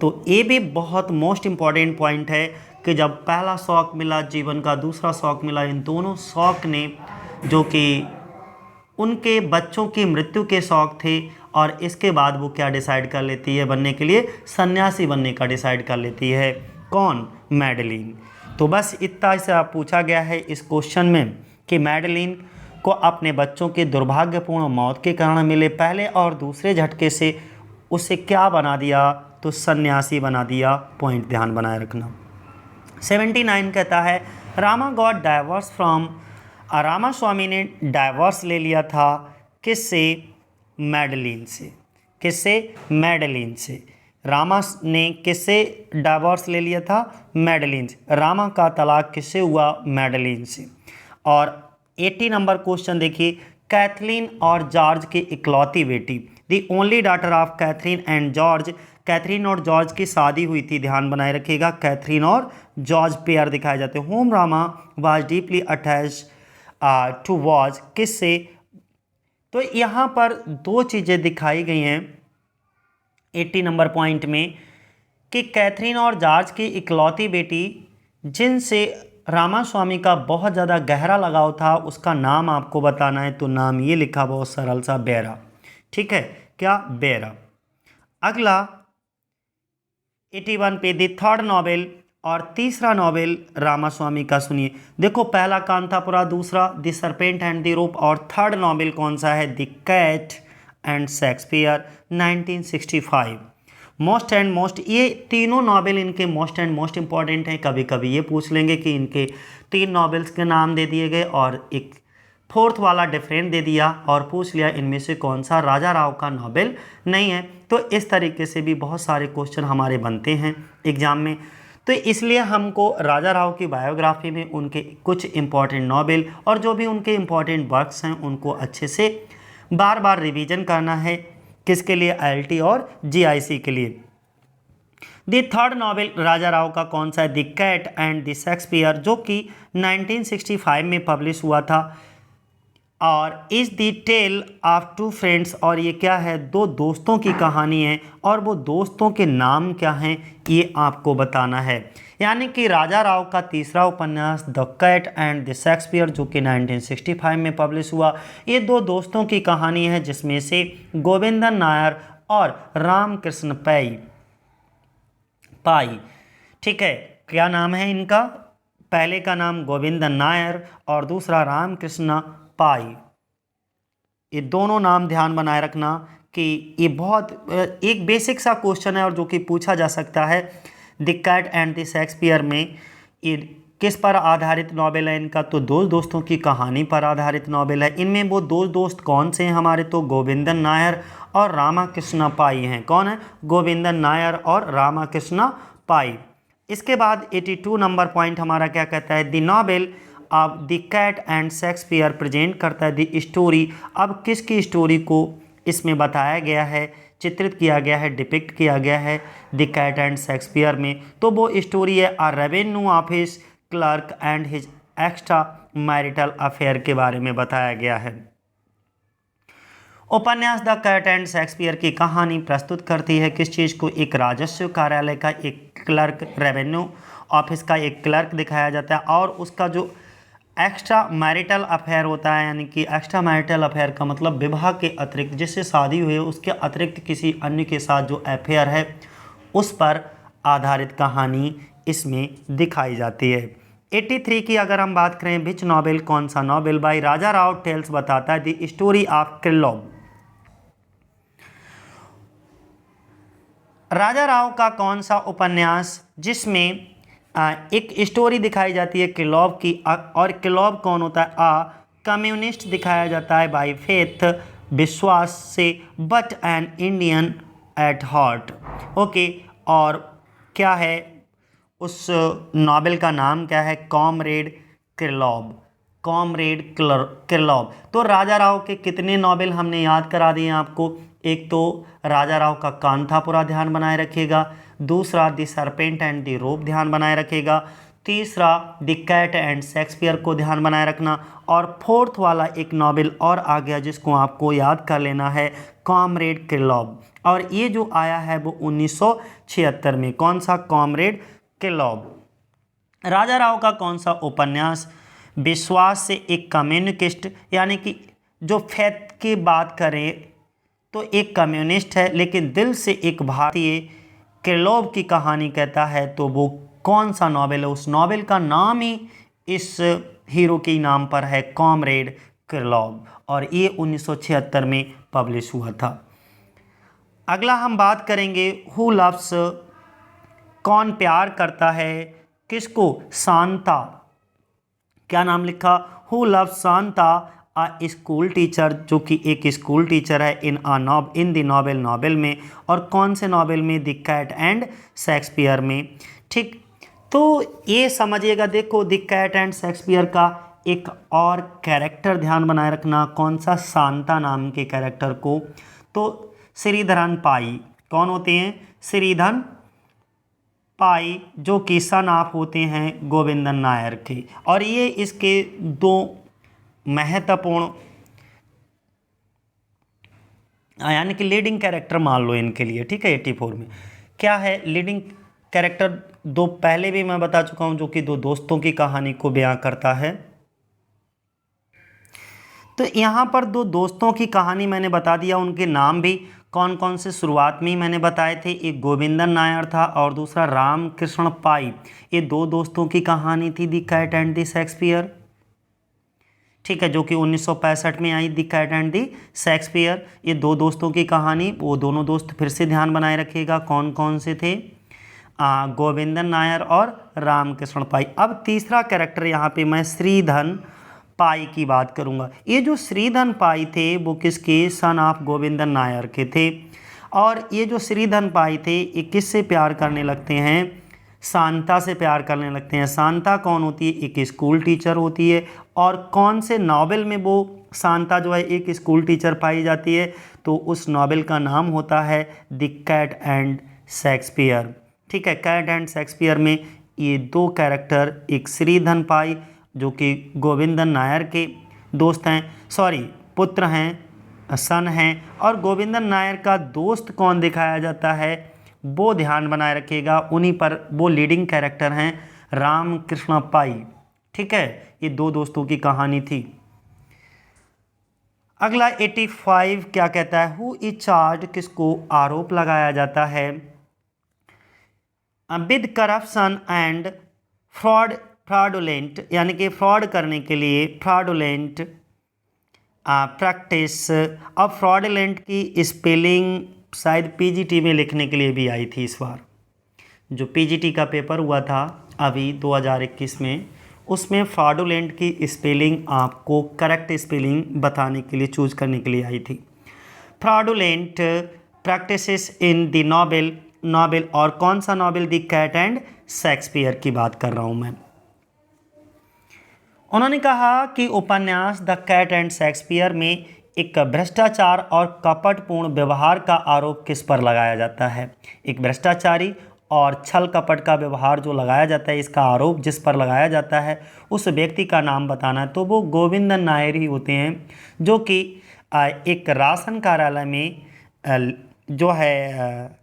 तो ये भी बहुत मोस्ट इम्पॉर्टेंट पॉइंट है कि जब पहला शौक मिला जीवन का, दूसरा शौक मिला, इन दोनों शौक ने, जो कि उनके बच्चों की मृत्यु के शौक थे और इसके बाद वो क्या डिसाइड कर लेती है बनने के लिए, सन्यासी बनने का डिसाइड कर लेती है। कौन? मैडलिन। तो बस इतना से आप पूछा गया है इस क्वेश्चन में कि मैडलिन को अपने बच्चों के दुर्भाग्यपूर्ण मौत के कारण मिले पहले और दूसरे झटके से उसे क्या बना दिया, तो सन्यासी बना दिया। पॉइंट ध्यान बनाए रखना। 79 कहता है Rama got divorce from, Ramaswamy ने डाइवोर्स ले लिया था किससे? मैडलिन से। किससे? मैडलिन से। रामा ने किससे डाइवोर्स ले लिया था? मैडलिन से। रामा का तलाक किससे हुआ? मैडलिन से। और 80 नंबर क्वेश्चन देखिए, कैथरीन और जॉर्ज की इकलौती बेटी, the only daughter of Catherine and George, Catherine और जॉर्ज की शादी हुई थी। ध्यान बनाए रखिएगा, कैथरीन और जॉर्ज पेयर दिखाए जाते हैं। Whom Rama was deeply attached to was, किससे? तो यहाँ पर दो चीज़ें दिखाई गई हैं 80 नंबर पॉइंट में कि कैथरीन और जॉर्ज की इकलौती बेटी जिनसे रामास्वामी का बहुत ज़्यादा गहरा लगाव था, उसका नाम आपको बताना है। तो नाम ये लिखा बहुत सरल सा, बेरा। ठीक है, क्या? बेरा। अगला 81 पे द थर्ड नॉवेल, और तीसरा नॉवेल रामास्वामी का सुनिए। देखो, पहला कांतापुरा, दूसरा the serpent and the rope, और थर्ड नॉवेल कौन सा है? The cat and Shakespeare 1965। Most and most, ये तीनों नॉवेल इनके मोस्ट एंड मोस्ट इंपॉर्टेंट हैं। कभी कभी ये पूछ लेंगे कि इनके 3 नॉवेल्स के नाम दे दिए गए और एक फोर्थ वाला डिफरेंट दे दिया और पूछ लिया इनमें से कौन सा राजा राव का नॉवेल नहीं है। तो इस तरीके से भी बहुत सारे क्वेश्चन हमारे बनते हैं एग्जाम में। तो इसलिए हमको राजा राव की बायोग्राफी में उनके कुछ इम्पॉर्टेंट नॉवेल और जो भी उनके इम्पॉर्टेंट वर्क्स हैं उनको अच्छे से बार बार रिवीजन करना है। किसके लिए? IIT और GIC के लिए। The third novel Raja Rao का कौन सा है? The cat and the Shakespeare, जो कि 1965 में पब्लिश हुआ था। और is the tale of two friends, और ये क्या है? 2 दोस्तों की कहानी है। और वो दोस्तों के नाम क्या हैं ये आपको बताना है। यानी कि राजा राव का तीसरा उपन्यास the cat and the Shakespeare, जो कि 1965 में पब्लिश हुआ, ये 2 दोस्तों की कहानी है जिसमें से गोविंदन नायर और रामकृष्ण पाई। ठीक है, क्या नाम है इनका? पहले का नाम गोविंदन नायर और दूसरा रामकृष्ण पाई। ये दोनों नाम ध्यान बनाए रखना कि ये बहुत एक बेसिक सा क्वेश्चन है और जो कि पूछा जा सकता है। The cat and the Shakespeare में ये किस पर आधारित नॉवेल है इनका? तो 2 दोस्तों की कहानी पर आधारित नॉवेल है। इनमें वो 2 दोस्त कौन से हैं हमारे? तो गोविंदन नायर और रामाकृष्ण पाई हैं। कौन है? गोविंदन नायर और रामाकृष्ण पाई। इसके बाद 82 नंबर पॉइंट हमारा क्या कहता है? द नॉवेल अब the cat and Shakespeare present करता है द स्टोरी। अब किसकी स्टोरी को इसमें बताया गया है, चित्रित किया गया है, डिपिक्ट किया गया है द कैट एंड शेक्सपियर में? तो वो स्टोरी है a revenue office clerk and his extra marital affair के बारे में बताया गया है। उपन्यास द कैट एंड शेक्सपियर की कहानी प्रस्तुत करती है किस चीज़ को? एक राजस्व कार्यालय का एक क्लर्क, रेवेन्यू ऑफिस का एक क्लर्क दिखाया जाता है और उसका जो एक्स्ट्रा मैरिटल अफेयर होता है, यानी कि एक्स्ट्रा मैरिटल अफेयर का मतलब विवाह के अतिरिक्त, जिससे शादी हुई है उसके अतिरिक्त किसी अन्य के साथ जो अफेयर है उस पर आधारित कहानी इसमें दिखाई जाती है। 83 की अगर हम बात करें, विच नॉवेल, कौन सा novel? By Raja Rao tells बताता है the story of Kirillov. Raja Rao का कौन सा उपन्यास जिसमें एक स्टोरी दिखाई जाती है किल्लौब की, और किल्लौब कौन होता है? कम्युनिस्ट दिखाया जाता है बाय फेथ, विश्वास से, but an Indian at heart. Okay, और क्या है उस नॉवेल का नाम? क्या है? कॉमरेड किल्लौब। कॉमरेड किल्लौब। तो राजा राव के कितने नॉवेल हमने याद करा दिए आपको? एक तो राजा राव का कांतापुरा ध्यान बनाए रखिएगा, दूसरा द सरपेंट एंड द रोप ध्यान बनाए रखिएगा, तीसरा द कैट एंड शेक्सपियर को ध्यान बनाए रखना, और फोर्थ वाला एक नॉवेल और आ गया जिसको आपको याद कर लेना है, कॉमरेड किल्लौब। और ये जो आया है वो 1976 में। कौन सा? कॉमरेड किल्लौब। राजा राव का कौन सा उपन्यास विश्वास से एक कम्युनिस्ट, यानी कि जो फेथ की बात करें तो एक कम्युनिस्ट है, लेकिन दिल से एक भारतीय किरलोव की कहानी कहता है। तो वो कौन सा नॉवेल है? उस नॉवेल का नाम ही इस हीरो के नाम पर है, कॉमरेड किरलोव, और ये 1976 में पब्लिश हुआ था। अगला हम बात करेंगे हु लव्स, कौन प्यार करता है किसको? शांता। क्या नाम लिखा? Who loves Shanta a school teacher, जो कि एक स्कूल टीचर है इन द नॉवेल, नॉवेल में, और कौन से नॉवेल में? द कैट एंड शेक्सपियर में। ठीक, तो ये समझिएगा, देखो द कैट एंड शेक्सपियर का एक और कैरेक्टर ध्यान बनाए रखना, कौन सा? शांता नाम के कैरेक्टर को। तो श्रीधरन पाई कौन होते हैं? श्रीधरन पाई, जो कि सन ऑफ होते हैं गोविंदन नायर के, और ये इसके दो महत्वपूर्ण यानी कि लीडिंग कैरेक्टर मान लो इनके लिए। ठीक है, 84 में क्या है लीडिंग कैरेक्टर? दो पहले भी मैं बता चुका हूं, जो कि दो दोस्तों की कहानी को बयां करता है। तो यहाँ पर दो दोस्तों की कहानी मैंने बता दिया, उनके नाम भी कौन कौन से शुरुआत में ही मैंने बताए थे। एक गोविंदन नायर था और दूसरा रामकृष्ण पाई। ये दो दोस्तों की कहानी थी the cat and the Shakespeare. ठीक है, जो कि 1965 में आई, the cat and the Shakespeare. ये दो दोस्तों की कहानी, वो दोनों दोस्त फिर से ध्यान बनाए रखिएगा कौन कौन से थे, गोविंदन नायर और रामकृष्ण पाई। अब तीसरा कैरेक्टर यहाँ पे मैं श्रीधरन पाई की बात करूँगा। ये जो श्रीधरन पाई थे वो किसके? सन ऑफ गोविंदन नायर के थे। और ये जो श्रीधरन पाई थे ये किससे प्यार करने लगते हैं? शांता से प्यार करने लगते हैं। शांता कौन होती है? एक स्कूल टीचर होती है। और कौन से नॉवेल में वो शांता जो है एक स्कूल टीचर पाई जाती है? तो उस नॉवेल का नाम होता है द कैट एंड शेक्सपियर। ठीक है, कैट एंड शेक्सपियर में ये दो कैरेक्टर, एक श्रीधरन पाई जो कि गोविंदन नायर के दोस्त हैं, सॉरी पुत्र हैं, सन हैं, और गोविंदन नायर का दोस्त कौन दिखाया जाता है वो ध्यान बनाए रखिएगा, उन्हीं पर वो लीडिंग कैरेक्टर हैं, रामकृष्ण पाई। ठीक है, ये दो दोस्तों की कहानी थी। अगला 85 क्या कहता है? हु इज चार्ज, किसको आरोप लगाया जाता है विद करप्शन एंड फ्रॉडुलेंट, यानी कि फ्रॉड करने के लिए, फ्रॉडुलेंट प्रैक्टिस। अब फ्रॉडुलेंट की स्पेलिंग शायद पीजीटी में लिखने के लिए भी आई थी इस बार। जो पीजीटी का पेपर हुआ था अभी 2021 में, उसमें फ्रॉडुलेंट की स्पेलिंग आपको करेक्ट स्पेलिंग बताने के लिए, चूज करने के लिए आई थी। Fraudulent practices in the novel, और कौन सा novel? The cat and Shakespeare की बात कर रहा हूं मैं। उन्होंने कहा कि उपन्यास द कैट एंड शेक्सपियर में एक भ्रष्टाचार और कपटपूर्ण व्यवहार का आरोप किस पर लगाया जाता है? एक भ्रष्टाचारी और छल कपट का व्यवहार जो लगाया जाता है, इसका आरोप जिस पर लगाया जाता है उस व्यक्ति का नाम बताना है। तो वो गोविंदन नायर ही होते हैं, जो कि एक राशन कार्यालय में जो है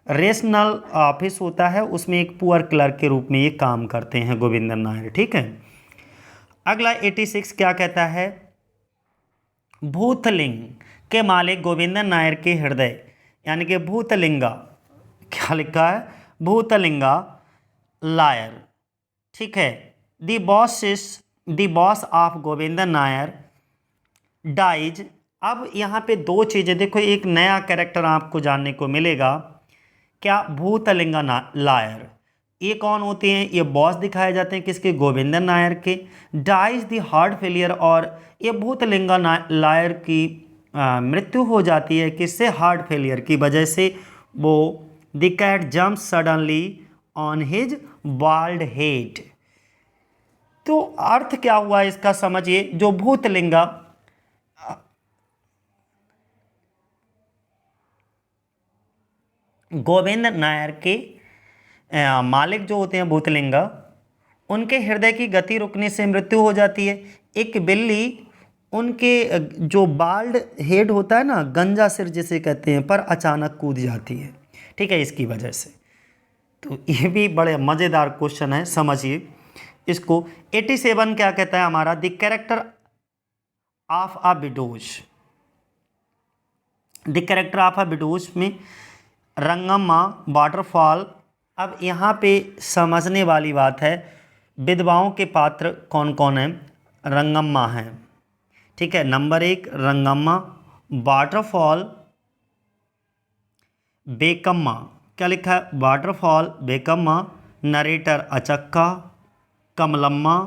रेशनल ऑफिस होता है, उसमें एक पुअर क्लर्क के रूप में ये काम करते हैं गोविंदन नायर। ठीक है, अगला 86 क्या कहता है? भूतलिंग के मालिक गोविंदन नायर के हृदय, यानी कि भूतलिंगा, क्या लिखा है? भूतलिंगा लायर। ठीक है, the boss of Govindan Nair dies. अब यहाँ पे दो चीज़ें देखो, एक नया कैरेक्टर आपको जानने को मिलेगा। क्या? भूतलिंगा लायर। ये कौन होते हैं? ये बॉस दिखाए जाते हैं किसके? गोविंदन नायर के। डाइज द हार्ट फेलियर, और ये भूतलिंगा लायर की मृत्यु हो जाती है किससे? हार्ट फेलियर की वजह से। वो the cat jump suddenly on his bald head. तो अर्थ क्या हुआ इसका समझिए। जो भूतलिंगा गोविंद नायर के मालिक जो होते हैं भूतलिंगा, उनके हृदय की गति रुकने से मृत्यु हो जाती है। एक बिल्ली उनके जो बाल्ड हेड होता है ना, गंजा सिर जिसे कहते हैं, पर अचानक कूद जाती है। ठीक है, इसकी वजह से। तो ये भी बड़े मज़ेदार क्वेश्चन है, समझिए इसको। 87 क्या कहता है हमारा? The character of a widows. The character of a widows में रंगम्मा, वाटरफॉल। अब यहाँ पे समझने वाली बात है, विधवाओं के पात्र कौन कौन हैं? रंगम्मा हैं, ठीक है। Number 1 Rangamma, waterfall, Bekamma. क्या लिखा है? वाटरफॉल, बेकम्मा, नरेटर अचक्का, कमलम्मा,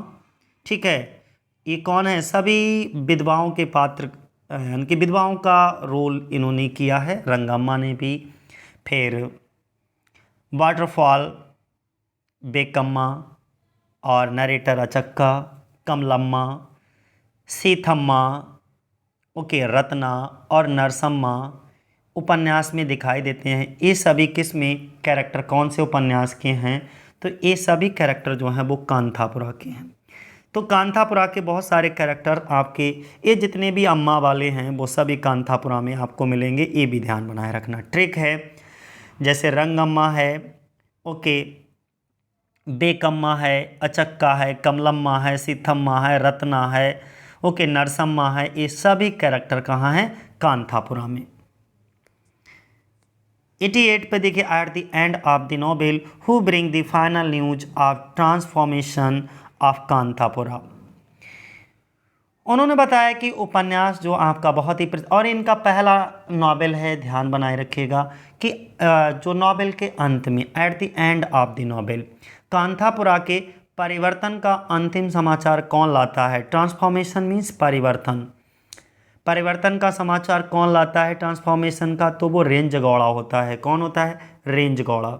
ठीक है। ये कौन है? सभी विधवाओं के पात्र, यानी कि विधवाओं का रोल इन्होंने किया है, रंगम्मा ने भी। फिर वाटरफॉल, बेकम्मा और नरेटर अचक्का, कमलम्मा, सीथम्मा, ओके, रत्ना और नरसम्मा उपन्यास में दिखाई देते हैं। ये सभी किस में कैरेक्टर, कौन से उपन्यास के हैं? तो ये सभी कैरेक्टर जो हैं वो कांथापुरा के हैं। तो कांथापुरा के बहुत सारे कैरेक्टर आपके, ये जितने भी अम्मा वाले हैं वो सभी कांथापुरा में आपको मिलेंगे, ये भी ध्यान बनाए रखना। ट्रिक है, जैसे रंगम्मा है, ओके, बेकम्मा है, अचक्का है, कमलम्मा है, सीथम्मा है, रत्ना है, ओके, नरसम्मा है, ये सभी कैरेक्टर कहाँ हैं? कांथापुरा में। 88 पे देखिए, eight the end of the novel who bring the final news of transformation of Kanthapura. उन्होंने बताया कि उपन्यास जो आपका बहुत ही और इनका पहला नॉवेल है, ध्यान बनाए रखिएगा कि जो नॉवेल के अंत में, eight the end of the novel, Kanthapura के परिवर्तन का अंतिम समाचार कौन लाता है? ट्रांसफॉर्मेशन मीन्स परिवर्तन। परिवर्तन का समाचार कौन लाता है ट्रांसफॉर्मेशन का? तो वो रेंज गौड़ा होता है। कौन होता है? रेंज गौड़ा।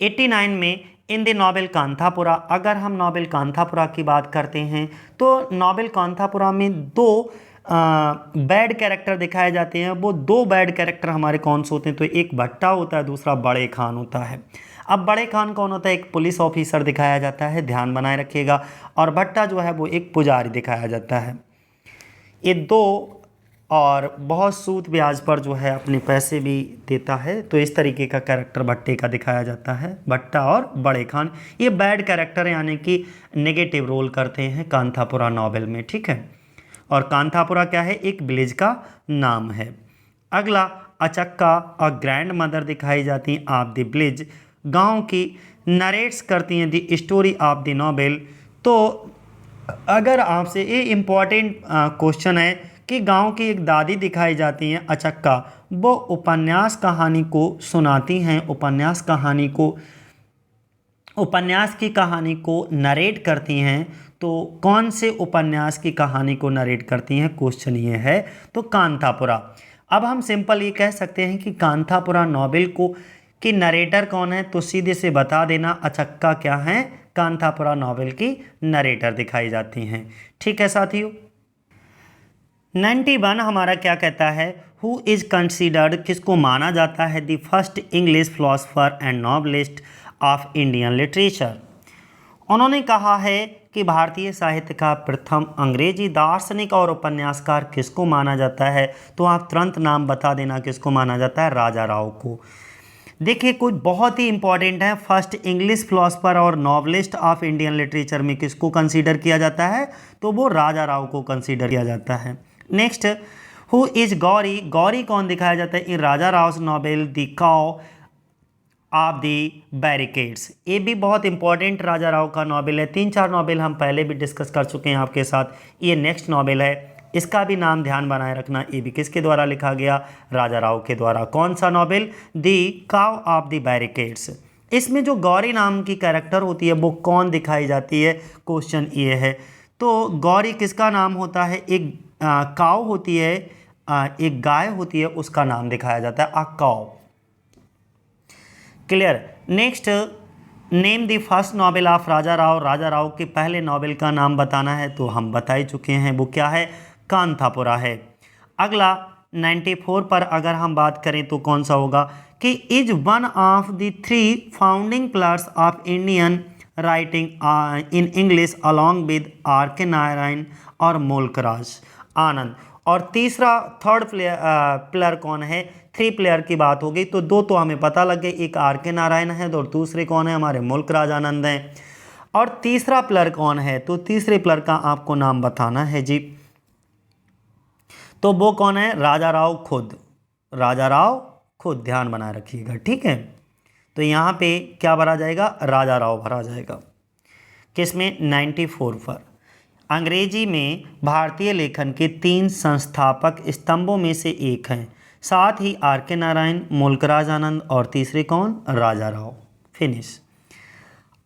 89 में इन द नॉवेल कांथापुरा, अगर हम नॉवेल कांथापुरा की बात करते हैं तो नॉवेल कांथापुरा में दो बैड कैरेक्टर दिखाए जाते हैं। वो दो बैड कैरेक्टर हमारे कौन से होते हैं? तो एक भट्टा होता है, दूसरा बड़े खान होता है। अब बड़े खान कौन होता है? एक पुलिस ऑफिसर दिखाया जाता है, ध्यान बनाए रखिएगा, और भट्टा जो है वो एक पुजारी दिखाया जाता है। ये दो, और बहुत सूद ब्याज पर जो है अपने पैसे भी देता है, तो इस तरीके का कैरेक्टर भट्टे का दिखाया जाता है। भट्टा और बड़े खान ये बैड कैरेक्टर यानी कि नेगेटिव रोल करते हैं कांथापुरा नॉवेल में, ठीक है। और कांथापुरा क्या है? एक विलेज का नाम है। अगला, अचक्का और ग्रैंड मदर दिखाई जाती हैं ऑफ द विलेज, गाँव की नरेट्स करती हैं the story of the novel. तो अगर आपसे ये इम्पॉर्टेंट क्वेश्चन है कि गांव की एक दादी दिखाई जाती हैं अचक्का, वो उपन्यास कहानी को सुनाती हैं, उपन्यास की कहानी को नरेट करती हैं। तो कौन से उपन्यास की कहानी को नरेट करती हैं? क्वेश्चन ये है। तो कांथापुरा। अब हम सिंपल ये कह सकते हैं कि कांथापुरा नॉवेल को कि नरेटर कौन है? तो सीधे से बता देना, अचक्का क्या है? कांथापुरा नॉवेल की नरेटर दिखाई जाती हैं, ठीक है साथियों। 91 हमारा क्या कहता है? हु इज़ कंसीडर्ड, किसको माना जाता है, the first English philosopher and novelist of Indian literature. उन्होंने कहा है कि भारतीय साहित्य का प्रथम अंग्रेजी दार्शनिक और उपन्यासकार किसको माना जाता है? तो आप तुरंत नाम बता देना, किसको माना जाता है? राजा राव को। देखिए कुछ बहुत ही इंपॉर्टेंट है, फर्स्ट इंग्लिश फिलोसफर और नॉवलिस्ट ऑफ इंडियन लिटरेचर में किसको कंसीडर किया जाता है? तो वो राजा राव को कंसीडर किया जाता है। Next, who is Gauri, Gauri कौन दिखाया जाता है in Raja Rao novel the cow of the barricades. ये भी बहुत इंपॉर्टेंट राजा राव का नॉवेल है। 3-4 नॉवेल हम पहले भी डिस्कस कर चुके हैं आपके साथ, ये नेक्स्ट नॉवेल है। इसका भी नाम ध्यान बनाए रखना, ये भी किसके द्वारा लिखा गया? राजा राव के द्वारा। कौन सा novel? The cow of the barricades. इसमें जो गौरी नाम की कैरेक्टर होती है वो कौन दिखाई जाती है? क्वेश्चन ये है। तो गौरी किसका नाम होता है? एक काउ होती है, एक गाय होती है, उसका नाम दिखाया जाता है, a cow. Clear. Next, name the first novel of Raja Rao, Raja Rao के पहले नॉवेल का नाम बताना है, तो हम बता ही चुके हैं, वो क्या है? कांथापुरा है। अगला 94 पर अगर हम बात करें तो कौन सा होगा कि is one of the 3 founding pillars of Indian writing in English along with R K Narayan और मोल्कराज आनंद। और तीसरा थर्ड प्लेयर कौन है? 3 प्लेयर की बात होगी तो 2 तो हमें पता लग गए, एक आर के नारायण है और दूसरे कौन है? हमारे मोल्कराज आनंद हैं। और तीसरा प्लेयर कौन है? तो तीसरे प्लेयर का आपको नाम बताना है जी। तो वो कौन है? राजा राव खुद। राजा राव खुद, ध्यान बनाए रखिएगा, ठीक है। तो यहाँ पे क्या भरा जाएगा? राजा राव भरा जाएगा। किसमें? 94 पर। अंग्रेजी में भारतीय लेखन के 3 संस्थापक स्तंभों में से एक हैं, साथ ही आर के नारायण, मुल्कराज आनंद और तीसरे कौन? राजा राव। फिनिश।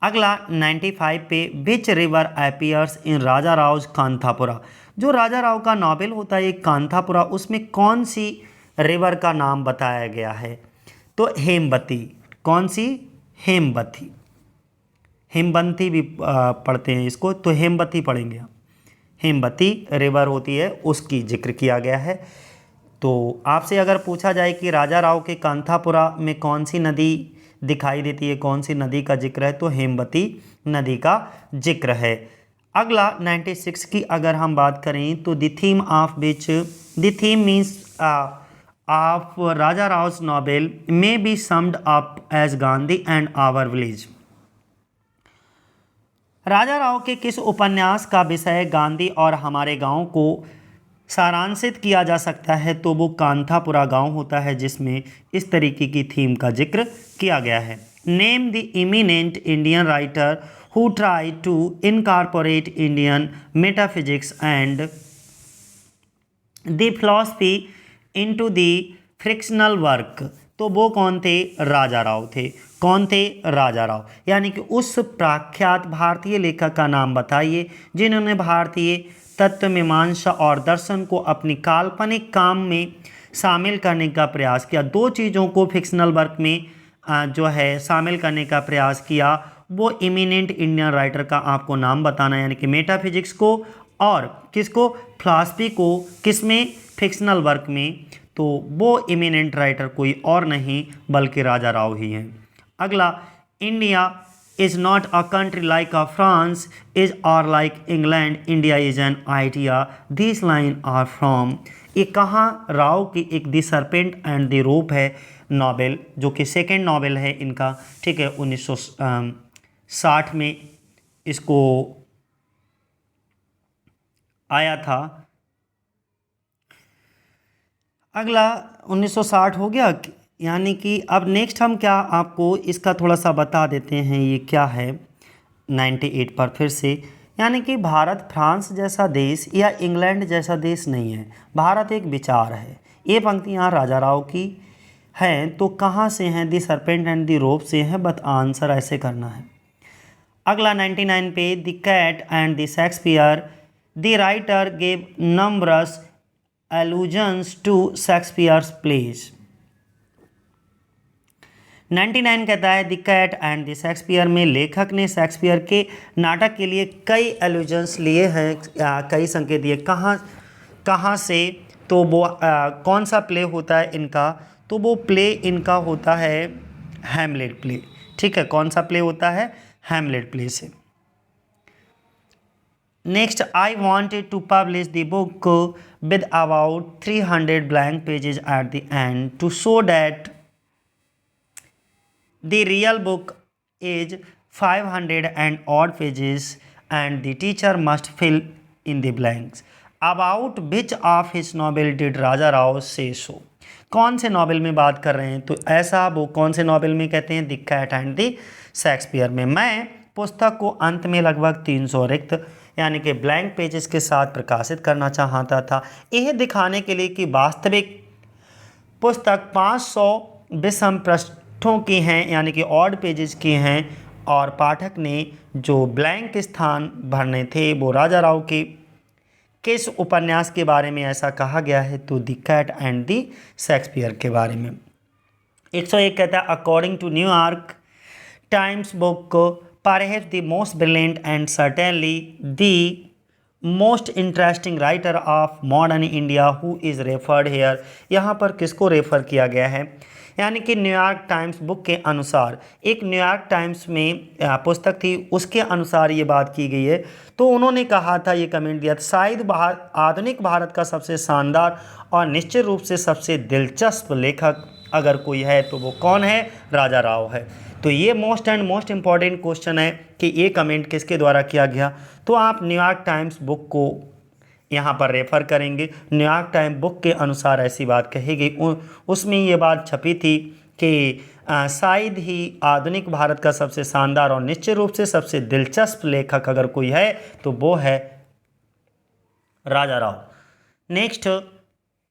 अगला 95 पे, विच रिवर अपीयर्स इन राजा राव कांथापुरा। जो राजा राव का नॉवेल होता है कांथापुरा, उसमें कौन सी रिवर का नाम बताया गया है? तो हेमवती। कौन सी? हेमवती। हेमवती भी पढ़ते हैं इसको, तो हेमवती पढ़ेंगे आप। हेमवती रिवर होती है, उसकी जिक्र किया गया है। तो आपसे अगर पूछा जाए कि राजा राव के कांथापुरा में कौन सी नदी दिखाई देती है, कौन सी नदी का जिक्र है, तो हेमवती नदी का जिक्र है। अगला 96 की अगर हम बात करें तो the theme of which, the theme means of Raja Rao novel may be summed up as Gandhi and our village. Raja Rao के किस उपन्यास का विषय गांधी और हमारे गांव को सारांशित किया जा सकता है? तो वो कांथापुरा गांव होता है, जिसमें इस तरीके की थीम का जिक्र किया गया है। Name the eminent Indian writer who try to incorporate Indian metaphysics and the philosophy into the fictional work. तो वो कौन थे? राजा राव थे। कौन थे? राजा राव। यानी कि उस प्रख्यात भारतीय लेखक का नाम बताइए जिन्होंने भारतीय तत्व मीमांसा और दर्शन को अपनी काल्पनिक काम में शामिल करने का प्रयास किया। 2 चीज़ों को फिक्शनल वर्क में जो है शामिल करने का प्रयास किया। वो इमिनेंट इंडियन राइटर का आपको नाम बताना, यानी कि मेटाफिजिक्स को और किसको? फिलॉसफी को। किसमें? फिक्शनल वर्क में। तो वो इमिनेंट राइटर कोई और नहीं बल्कि राजा राव ही हैं। अगला, India is not a country like a France is or like England, India is an idea, these lines are from। ये कहाँ? राव की एक दी सरपेंट एंड दी रोप है नॉवेल, जो कि सेकेंड नॉवेल है इनका, ठीक है। 1960 में इसको आया था। अगला 1960 हो गया, यानी कि अब नेक्स्ट हम क्या आपको इसका थोड़ा सा बता देते हैं। ये क्या है 98 पर फिर से, यानी कि भारत फ्रांस जैसा देश या इंग्लैंड जैसा देश नहीं है, भारत एक विचार है। ये पंक्तियाँ राजा राव की हैं, तो कहाँ से हैं? दी सरपेंट एंड दी रोप से हैं, बट आंसर ऐसे करना है। अगला 99 पे, the cat and the Shakespeare, the writer gave numbers allusions to Shakespeare's plays. 99 कहता है the cat and the Shakespeare में लेखक ने शेक्सपियर के नाटक के लिए कई एलूजन्स लिए हैं, कई संकेत दिए। कहाँ से? तो वो कौन सा प्ले होता है इनका? तो वो प्ले इनका होता है हैमलेट प्ले, ठीक है। कौन सा प्ले होता है? हैमलेट प्ले से। Next, I wanted to publish the book with about 300 blank pages at the end to show that the real book is 500 and odd pages and the teacher must fill in the blanks. About which of his novel did Raja Rao say so? कौन से novel में बात कर रहे हैं? तो ऐसा वो कौन से नॉवेल में कहते हैं? The cat and the Shakespeare में। मैं पुस्तक को अंत में लगभग 300 रिक्त यानी कि ब्लैंक पेजेस के साथ प्रकाशित करना चाहता था, यह दिखाने के लिए कि वास्तविक पुस्तक 500 विषम पृष्ठों की हैं, यानी कि ऑड पेजेस की हैं, और पाठक ने जो ब्लैंक स्थान भरने थे वो राजा राव के किस उपन्यास के बारे में ऐसा कहा गया है? तो the cat and the Shakespeare के बारे में। 101 कहता है according to New York Times book perhaps the most brilliant and certainly the most interesting writer of modern India who is referred here. यहाँ पर किसको रेफर किया गया है? यानी कि न्यूयॉर्क टाइम्स बुक के अनुसार, एक न्यूयॉर्क टाइम्स में पुस्तक थी, उसके अनुसार ये बात की गई है। तो उन्होंने कहा था, ये कमेंट दिया था, शायद आधुनिक भारत का सबसे शानदार और निश्चित रूप से सबसे दिलचस्प लेखक अगर कोई है तो वो कौन है? राजा राव है। तो ये मोस्ट इम्पॉर्टेंट क्वेश्चन है कि ये कमेंट किसके द्वारा किया गया। तो आप न्यूयॉर्क टाइम्स बुक को यहाँ पर रेफर करेंगे। न्यूयॉर्क टाइम बुक के अनुसार ऐसी बात कही गई, उसमें ये बात छपी थी कि शायद ही आधुनिक भारत का सबसे शानदार और निश्चित रूप से सबसे दिलचस्प लेखक अगर कोई है तो वो है Raja Rao. Next,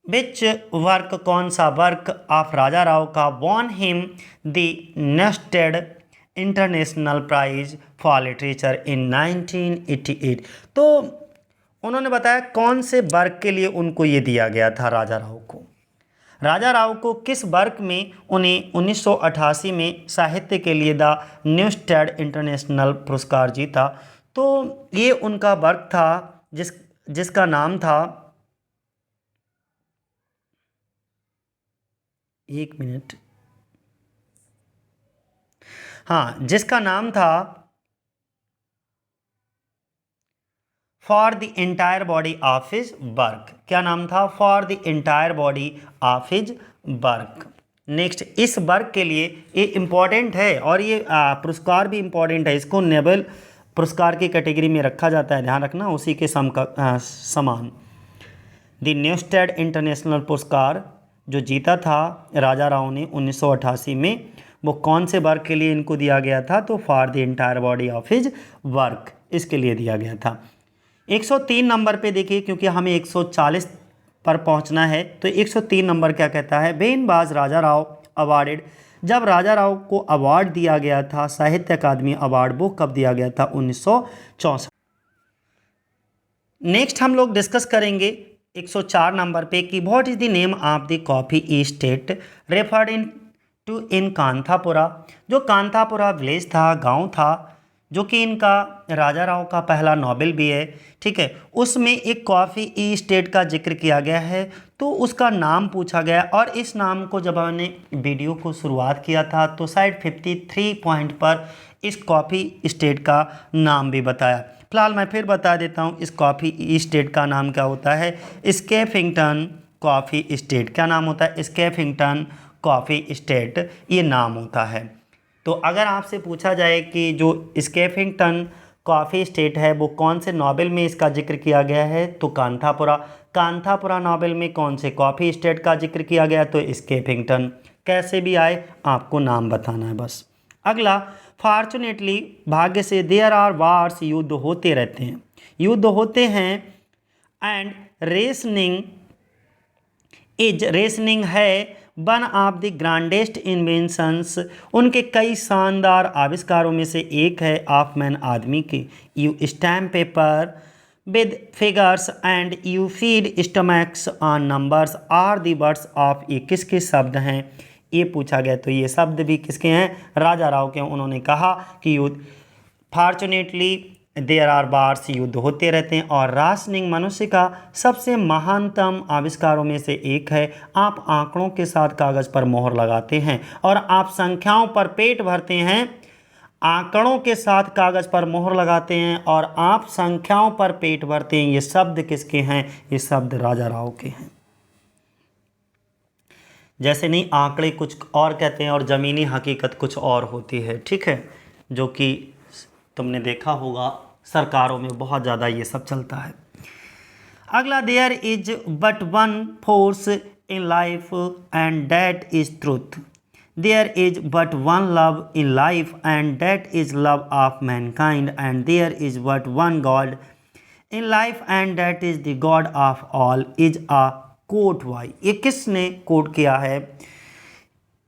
which work, कौन सा वर्क ऑफ राजा राव का won him the Neustadt International Prize for Literature in 1988। तो उन्होंने बताया कौन से वर्क के लिए उनको ये दिया गया था राजा राव को। राजा राव को किस वर्क में उन्हें 1988 में साहित्य के लिए द न्यूस्टेड इंटरनेशनल पुरस्कार जीता। तो ये उनका वर्क था जिसका नाम था, एक मिनट, हाँ, जिसका नाम था for the entire body of his work. क्या नाम था? For the entire body of his work. Next, इस वर्क के लिए ये इम्पॉर्टेंट है और ये पुरस्कार भी इम्पॉर्टेंट है, इसको नोबेल पुरस्कार की कैटेगरी में रखा जाता है, ध्यान रखना, उसी के समान। द न्यूस्टेड इंटरनेशनल पुरस्कार जो जीता था राजा राव ने 1988 में, वो कौन से वर्क के लिए इनको दिया गया था? तो for the entire body of his work, इसके लिए दिया गया था। 103 नंबर पे देखिए, क्योंकि हमें 140 पर पहुंचना है, तो 103 नंबर क्या कहता है? When was Raja Rao awarded, जब राजा राव को अवार्ड दिया गया था, साहित्य अकादमी अवार्ड, वो कब दिया गया था? 1964। नेक्स्ट हम लोग डिस्कस करेंगे 104 नंबर पे कि what is the name of the coffee state referred in Kanthapura. जो कांथापुरा विलेज था, गांव था, जो कि इनका राजा राव का पहला नॉवेल भी है, ठीक है, उसमें एक कॉफ़ी स्टेट का जिक्र किया गया है, तो उसका नाम पूछा गया। और इस नाम को जब मैंने वीडियो को शुरुआत किया था तो शायद 53 पॉइंट पर इस कॉफ़ी स्टेट का नाम भी बताया। फिलहाल मैं फिर बता देता हूँ, इस कॉफ़ी स्टेट का नाम क्या होता है? स्कैफिंगटन कॉफ़ी स्टेट। क्या नाम होता है? स्कैफिंगटन कॉफ़ी स्टेट, ये नाम होता है। तो अगर आपसे पूछा जाए कि जो स्कैफिंगटन कॉफ़ी स्टेट है वो कौन से नॉवेल में इसका जिक्र किया गया है, तो कांथापुरा नॉवेल में कौन से कॉफ़ी स्टेट का जिक्र किया गया? तो स्कैफिंगटन। कैसे भी आए आपको नाम बताना है बस। अगला, फॉर्चुनेटली, भाग्य से, देयर आर वार्स, युद्ध होते रहते हैं, युद्ध होते हैं, एंड रेसनिंग है वन ऑफ द ग्रांडेस्ट इन्वेंशंस, उनके कई शानदार आविष्कारों में से एक है, ऑफ मैन, आदमी के। You stamp paper with figures and you feed stomachs on numbers are the words of, ये किसके शब्द हैं? ये पूछा गया, तो ये शब्द भी किसके हैं? राजा राव के। उन्होंने कहा कि युद्ध, फॉर्चुनेटली देयर आर वार्स, युद्ध होते रहते हैं, और राशनिंग मनुष्य का सबसे महानतम आविष्कारों में से एक है। आप आंकड़ों के साथ कागज़ पर मोहर लगाते हैं और आप संख्याओं पर पेट भरते हैं। आंकड़ों के साथ कागज़ पर मोहर लगाते हैं और आप संख्याओं पर पेट भरते हैं। ये शब्द किसके हैं? ये शब्द राजा राव के हैं। जैसे नहीं, आंकड़े कुछ और कहते हैं और ज़मीनी हकीकत कुछ और होती है, ठीक है, जो कि तुमने देखा होगा सरकारों में बहुत ज़्यादा ये सब चलता है। अगला, there is but one force in life and that is truth. There is but one love in life and that is love of mankind and there is but one God in life and that is the God of all is a quote by. ये किसने coat किया है?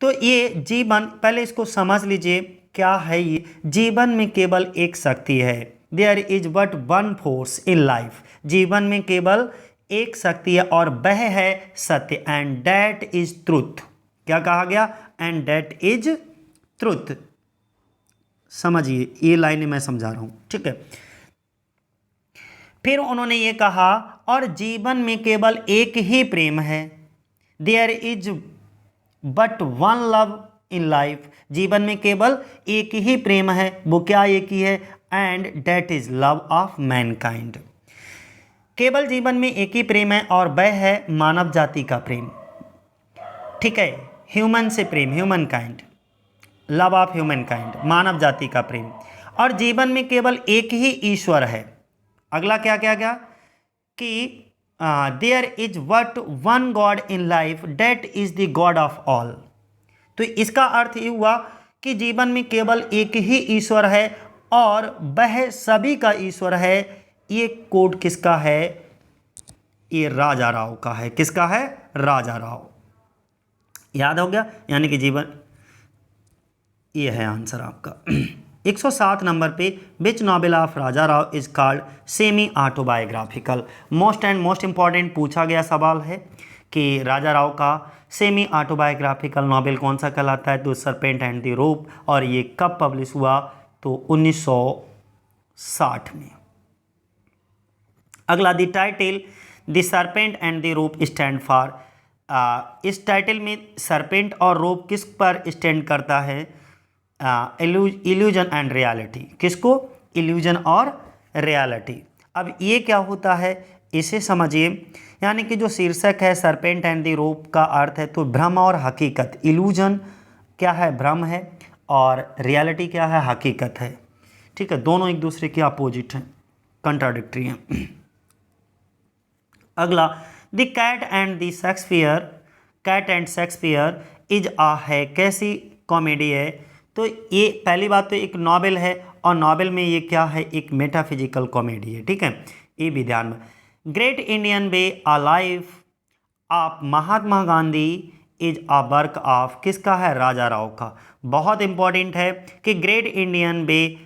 तो ये जीवन, पहले इसको समझ लीजिए क्या है ये। जीवन में केवल एक शक्ति है, there is but one force in life, जीवन में केवल एक शक्ति है और वह है सत्य, एंड दैट इज ट्रुथ। क्या कहा गया? And that is truth. समझिए, ये लाइनें मैं समझा रहा हूं, ठीक है। फिर उन्होंने ये कहा, और जीवन में केवल एक ही प्रेम है, there is but one love in life, जीवन में केवल एक ही प्रेम है, वो क्या एक ही है? And that is love of Mankind. केवल जीवन में एक ही प्रेम है और वह है मानव जाति का प्रेम, ठीक है, ह्यूमन से प्रेम, humankind, love of humankind, मानव जाति का प्रेम। और जीवन में केवल एक ही ईश्वर है। अगला क्या क्या गया? कि there is but one God in life that is the God of all. तो इसका अर्थ ये हुआ कि जीवन में केवल एक ही ईश्वर है और वह सभी का ईश्वर है। ये कोट किसका है? ये राजा राव का है। किसका है? राजा राव। याद हो गया? यानी कि जीवन, ये है आंसर आपका। 107 नंबर पे which novel of Raja Rao is called semi autobiographical. Most and most important पूछा गया सवाल है कि राजा राव का सेमी ऑटोबायोग्राफिकल नॉवेल कौन सा कहलाता है? तो सरपेंट एंड द रोप। और ये कब पब्लिश हुआ? तो 1960 में। अगला, the title the serpent and the rope stand for. इस टाइटल में सरपेंट और रोप किस पर स्टैंड करता है? Illusion and reality. किसको? इल्यूजन और रियलिटी। अब ये क्या होता है इसे समझिए। यानी कि जो शीर्षक है सरपेंट एंड द रोप का अर्थ है तो भ्रम और हकीकत। इल्यूजन क्या है? भ्रम है। और रियलिटी क्या है? हकीकत है। ठीक है, दोनों एक दूसरे के अपोजिट हैं, कंट्राडिक्टरी हैं। अगला, the cat and the Shakespeare. Cat and Shakespeare is a है कैसी कॉमेडी है? तो ये पहली बात तो एक नॉवेल है और नॉवेल में ये क्या है? एक मेटाफिजिकल कॉमेडी है। ठीक है, ये भी ध्यान में। Great Indian way a life of Mahatma Gandhi is a work of. किसका है? राजा राव का। बहुत इंपॉर्टेंट है कि great Indian way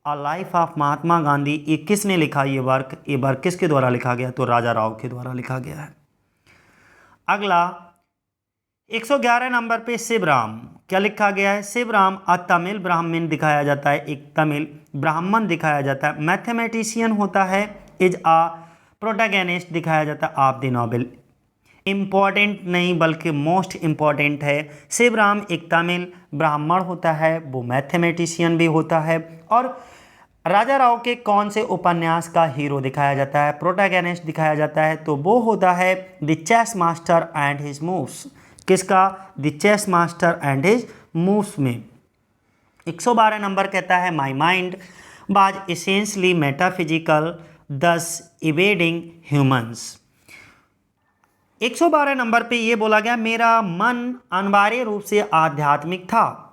a life of Mahatma Gandhi, ये किसने लिखा? ये वर्क किसके द्वारा लिखा गया? तो राजा राव के द्वारा लिखा गया है। अगला, 111 नंबर पे शिवराम। क्या लिखा गया है? शिवराम अ तमिल ब्राह्मण दिखाया जाता है, एक तमिल ब्राह्मण दिखाया जाता है। मैथमेटिशियन होता है, इज आ प्रोटैगनिस्ट दिखाया जाता है ऑफ द नॉवेल। इम्पॉर्टेंट नहीं बल्कि मोस्ट इम्पॉर्टेंट है। शिवराम एक तमिल ब्राह्मण होता है, वो मैथमेटिशियन भी होता है। और राजा राव के कौन से उपन्यास का हीरो दिखाया जाता है? प्रोटैगनिस्ट दिखाया जाता है, तो वो होता है the chess master and his moves. किसका? The chess master and his moves में। 112 नंबर कहता है my mind was essentially metaphysical thus evading humans. 112 number पे ये बोला गया मेरा मन अनिवार्य रूप से आध्यात्मिक था।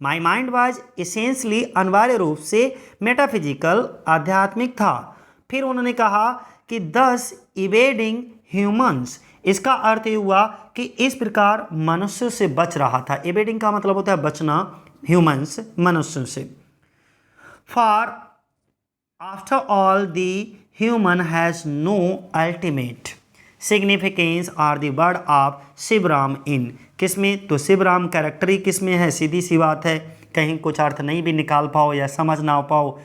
माई माइंड वाज एसेंशियली अनिवार्य रूप से मेटाफिजिकल आध्यात्मिक था। फिर उन्होंने कहा कि दस इवेडिंग ह्यूमंस, इसका अर्थ ये हुआ कि इस प्रकार मनुष्य से बच रहा था। इवेडिंग का मतलब होता है बचना, ह्यूमंस मनुष्य से। For after all the human has no ultimate significance are the word of Shivaram in. किसमें? तो शिवराम कैरेक्टर ही किसमें है? सीधी सी बात है, कहीं कुछ अर्थ नहीं भी निकाल पाओ या समझ ना पाओ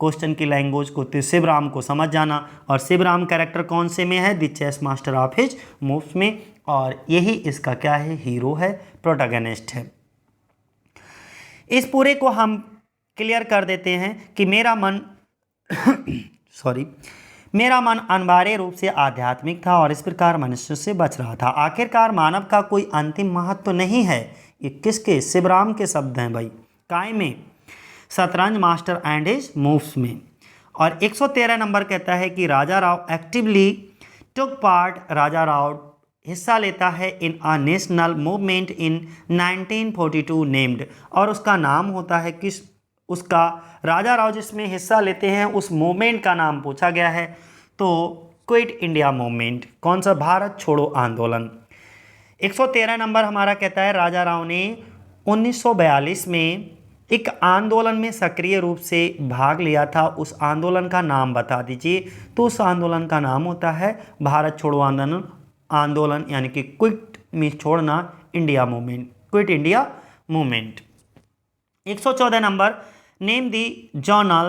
क्वेश्चन की लैंग्वेज को, तो शिवराम को समझ जाना। और शिवराम कैरेक्टर कौन से में है? The chess master of his moves में। और यही इसका क्या है? हीरो है, प्रोटैगनिस्ट है। इस पूरे को हम क्लियर कर देते हैं कि मेरा मन मेरा मन अनिवार्य रूप से आध्यात्मिक था और इस प्रकार मनुष्य से बच रहा था। आखिरकार मानव का कोई अंतिम महत्व तो नहीं है। ये किसके? शिवराम के शब्द हैं भाई। काय में? शतरंज मास्टर एंड हिज मूव्स में। और 113 नंबर कहता है कि Raja Rao actively took part. Raja Rao हिस्सा लेता है in a national movement in 1942 named. और उसका नाम होता है किस? उसका राजा राव जिसमें हिस्सा लेते हैं उस मूवमेंट का नाम पूछा गया है, तो क्विट इंडिया मूवमेंट। कौन सा? भारत छोड़ो आंदोलन। 113 नंबर हमारा कहता है राजा राव ने 1942 में एक आंदोलन में सक्रिय रूप से भाग लिया था। उस आंदोलन का नाम बता दीजिए। तो उस आंदोलन का नाम होता है भारत छोड़ो आंदोलन, यानी कि क्विट में छोड़ना India movement, quit India movement. 114 number name the journal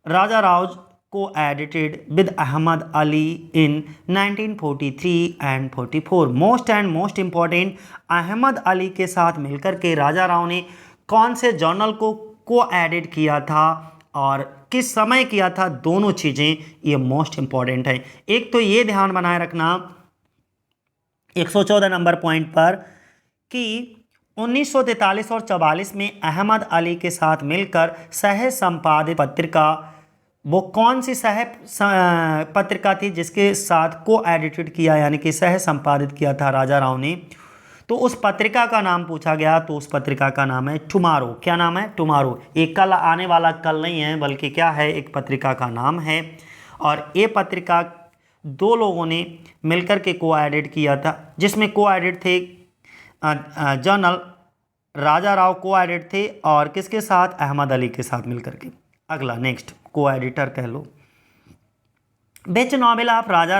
Raja Rao को edited with Ahmad Ali in 1943 and 44। Most and most important, Ahmad Ali के साथ मिलकर के राजा राव ने कौन से जर्नल को एडिट किया था और किस समय किया था? दोनों चीज़ें ये मोस्ट इंपॉर्टेंट है। एक तो ये ध्यान बनाए रखना 114 नंबर पॉइंट पर कि 1943 और 44 में अहमद अली के साथ मिलकर सह संपादित पत्रिका वो कौन सी पत्रिका थी जिसके साथ को एडिटेड किया यानी कि सह संपादित किया था राजा राव ने? तो उस पत्रिका का नाम पूछा गया, तो उस पत्रिका का नाम है टुमारो। क्या नाम है? टुमारो। एक कल आने वाला कल नहीं है, बल्कि क्या है, एक पत्रिका का नाम है। और ये पत्रिका दो लोगों ने मिलकर के को एडिट किया था, जिसमें को एडिट थे जनरल राजा राव को एडिट थे, और किसके साथ? अहमद अली के साथ मिलकर के। अगला नेक्स्ट को एडिटर कह लो। विच नॉवेल ऑफ राजा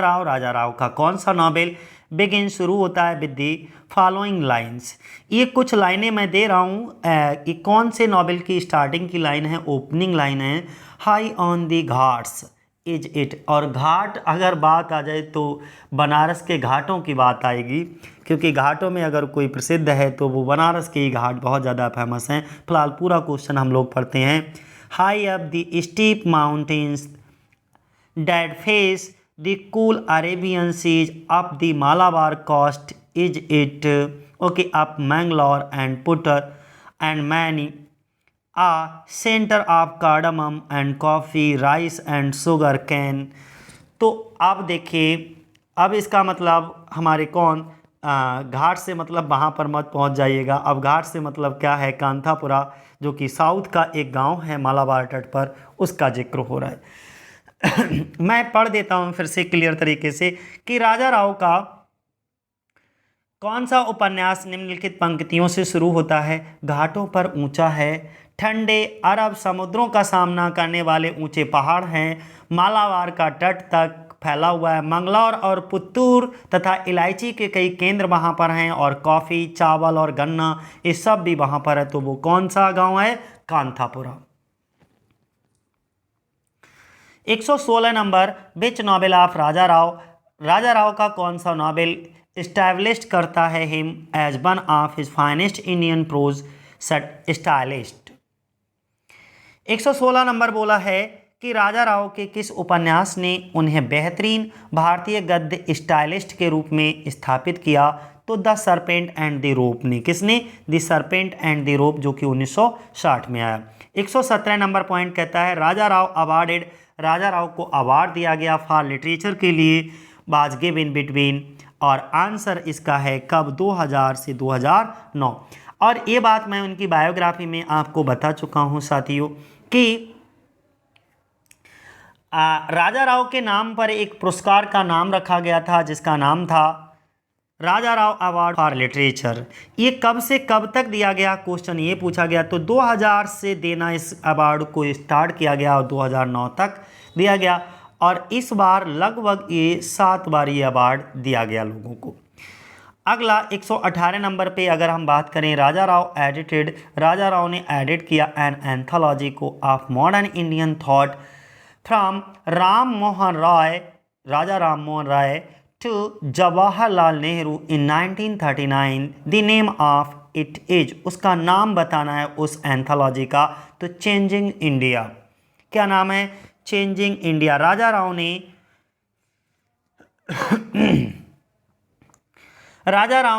राव का कौन सा नॉवेल बिगिन शुरू होता है विद दी फॉलोइंग लाइन्स? ये कुछ लाइनें मैं दे रहा हूँ कि कौन से नॉवेल की स्टार्टिंग की लाइन है, ओपनिंग लाइन है, high on the Ghats is it. और घाट अगर बात आ जाए तो बनारस के घाटों की बात आएगी, क्योंकि घाटों में अगर कोई प्रसिद्ध है तो वो बनारस के ही घाट बहुत ज़्यादा फेमस हैं। फिलहाल पूरा क्वेश्चन हम लोग पढ़ते हैं। High up the steep mountains that face the cool Arabian seas up the Malabar coast is it okay up Mangalore and Puttur and many a center of cardamom and coffee rice and sugar cane। तो अब देखिए, अब इसका मतलब हमारे कौन घाट से मतलब वहाँ पर मत पहुँच जाइएगा। अब घाट से मतलब क्या है? कांथापुरा, जो कि साउथ का एक गांव है मालाबार तट पर, उसका जिक्र हो रहा है। मैं पढ़ देता हूं फिर से क्लियर तरीके से कि राजा राव का कौन सा उपन्यास निम्नलिखित पंक्तियों से शुरू होता है? घाटों पर ऊंचा है, ठंडे अरब समुद्रों का सामना करने वाले ऊंचे पहाड़ हैं, मालाबार का तट तक फैला हुआ है, मंगलौर और पुत्तूर तथा इलायची के कई केंद्र वहाँ पर हैं, और कॉफ़ी, चावल और गन्ना ये सब भी वहाँ पर है। तो वो कौन सा गांव है? Kanthapura. 116 number, which novel of Raja Rao का कौन सा नॉवेल इस्टैब्लिश्ड करता है him as one of his finest Indian prose stylist? 116 number बोला है कि राजा राव के किस उपन्यास ने उन्हें बेहतरीन भारतीय गद्य स्टाइलिस्ट के रूप में स्थापित किया? तो द सरपेंट एंड द रोप ने। किसने? The serpent and the rope, जो कि 1960 में आया। 117 नंबर पॉइंट कहता है राजा राव को अवार्ड दिया गया फॉर लिटरेचर के लिए वाज गिवन बिटवीन, और आंसर इसका है कब? 2000 से 2009। और ये बात मैं उनकी बायोग्राफी में आपको बता चुका हूँ साथियों कि राजा राव के नाम पर एक पुरस्कार का नाम रखा गया था, जिसका नाम था राजा राव अवार्ड फॉर लिटरेचर। ये कब से कब तक दिया गया? क्वेश्चन ये पूछा गया। तो 2000 से देना इस अवार्ड को स्टार्ट किया गया और 2009 तक दिया गया, और इस बार लगभग ये 7 बार ये अवार्ड दिया गया लोगों को। अगला 118 नंबर पे अगर हम बात करें, राजा राव ने एडिट किया एन एंथोलॉजी को of modern Indian thought from Raja Ram Mohan Roy to Jawaharlal Nehru in 1939। The name of it is, उसका नाम बताना है उस एंथोलॉजी का। तो चेंजिंग इंडिया। क्या नाम है? Changing India. राजा राव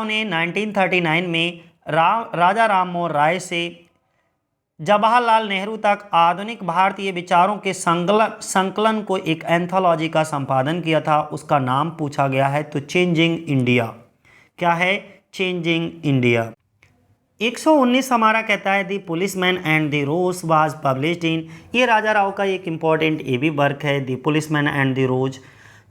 ने 1939 में राजा राम मोहन राय से जवाहरलाल नेहरू तक आधुनिक भारतीय विचारों के संकलन को एक एंथोलॉजी का संपादन किया था। उसका नाम पूछा गया है, तो चेंजिंग इंडिया। क्या है? Changing India. 119 हमारा कहता है the policeman and the rose was published in. ये राजा राव का एक इम्पॉर्टेंट ये भी वर्क है। द पुलिसमैन एंड द रोज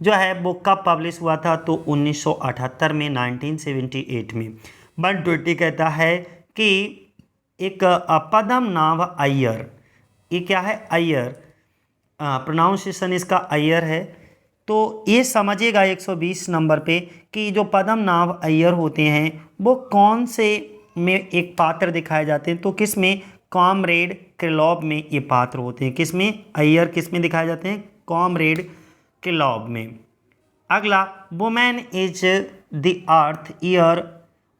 जो है वो कब पब्लिश हुआ था? तो 1978 में, 1978 में। 120 कहता है कि एक पद्मनाभ अय्यर, ये क्या है? अय्यर, प्रोनाउंसिएशन इसका अय्यर है। तो ये समझिएगा 120 नंबर पे कि जो पद्मनाभ अय्यर होते हैं वो कौन से में एक पात्र दिखाए जाते हैं? तो किस में? कॉमरेड क्रिलॉब में ये पात्र होते हैं। किस में? अय्यर किस में दिखाए जाते हैं? कॉमरेड क्रिलॉब में। अगला, women is the earth air,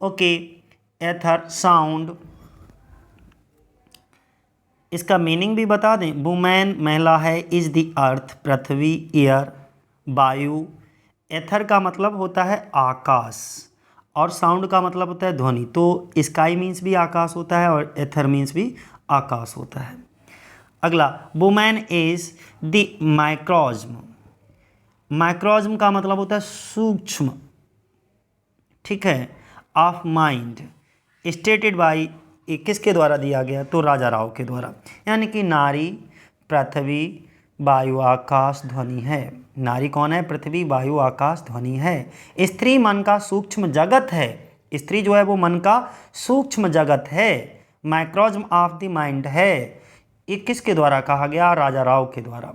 okay, ether sound, इसका मीनिंग भी बता दें। वुमेन महिला है, इज द अर्थ पृथ्वी, ईयर वायु, एथर का मतलब होता है आकाश, और साउंड का मतलब होता है ध्वनि। तो स्काई मीन्स भी आकाश होता है और एथर मीन्स भी आकाश होता है। अगला, वुमेन इज द माइक्रोज्म। माइक्रोज्म का मतलब होता है सूक्ष्म, ठीक है, ऑफ माइंड, स्टेटेड बाई, किसके द्वारा दिया गया, तो राजा राव के द्वारा। यानी कि नारी, पृथ्वी, वायु, आकाश, ध्वनि है। नारी कौन है? पृथ्वी, वायु, आकाश, ध्वनि है। स्त्री मन का सूक्ष्म जगत है। स्त्री जो है वो मन का सूक्ष्म जगत है, माइक्रोज्म ऑफ द माइंड है। ये किसके द्वारा कहा गया? राजा राव के द्वारा।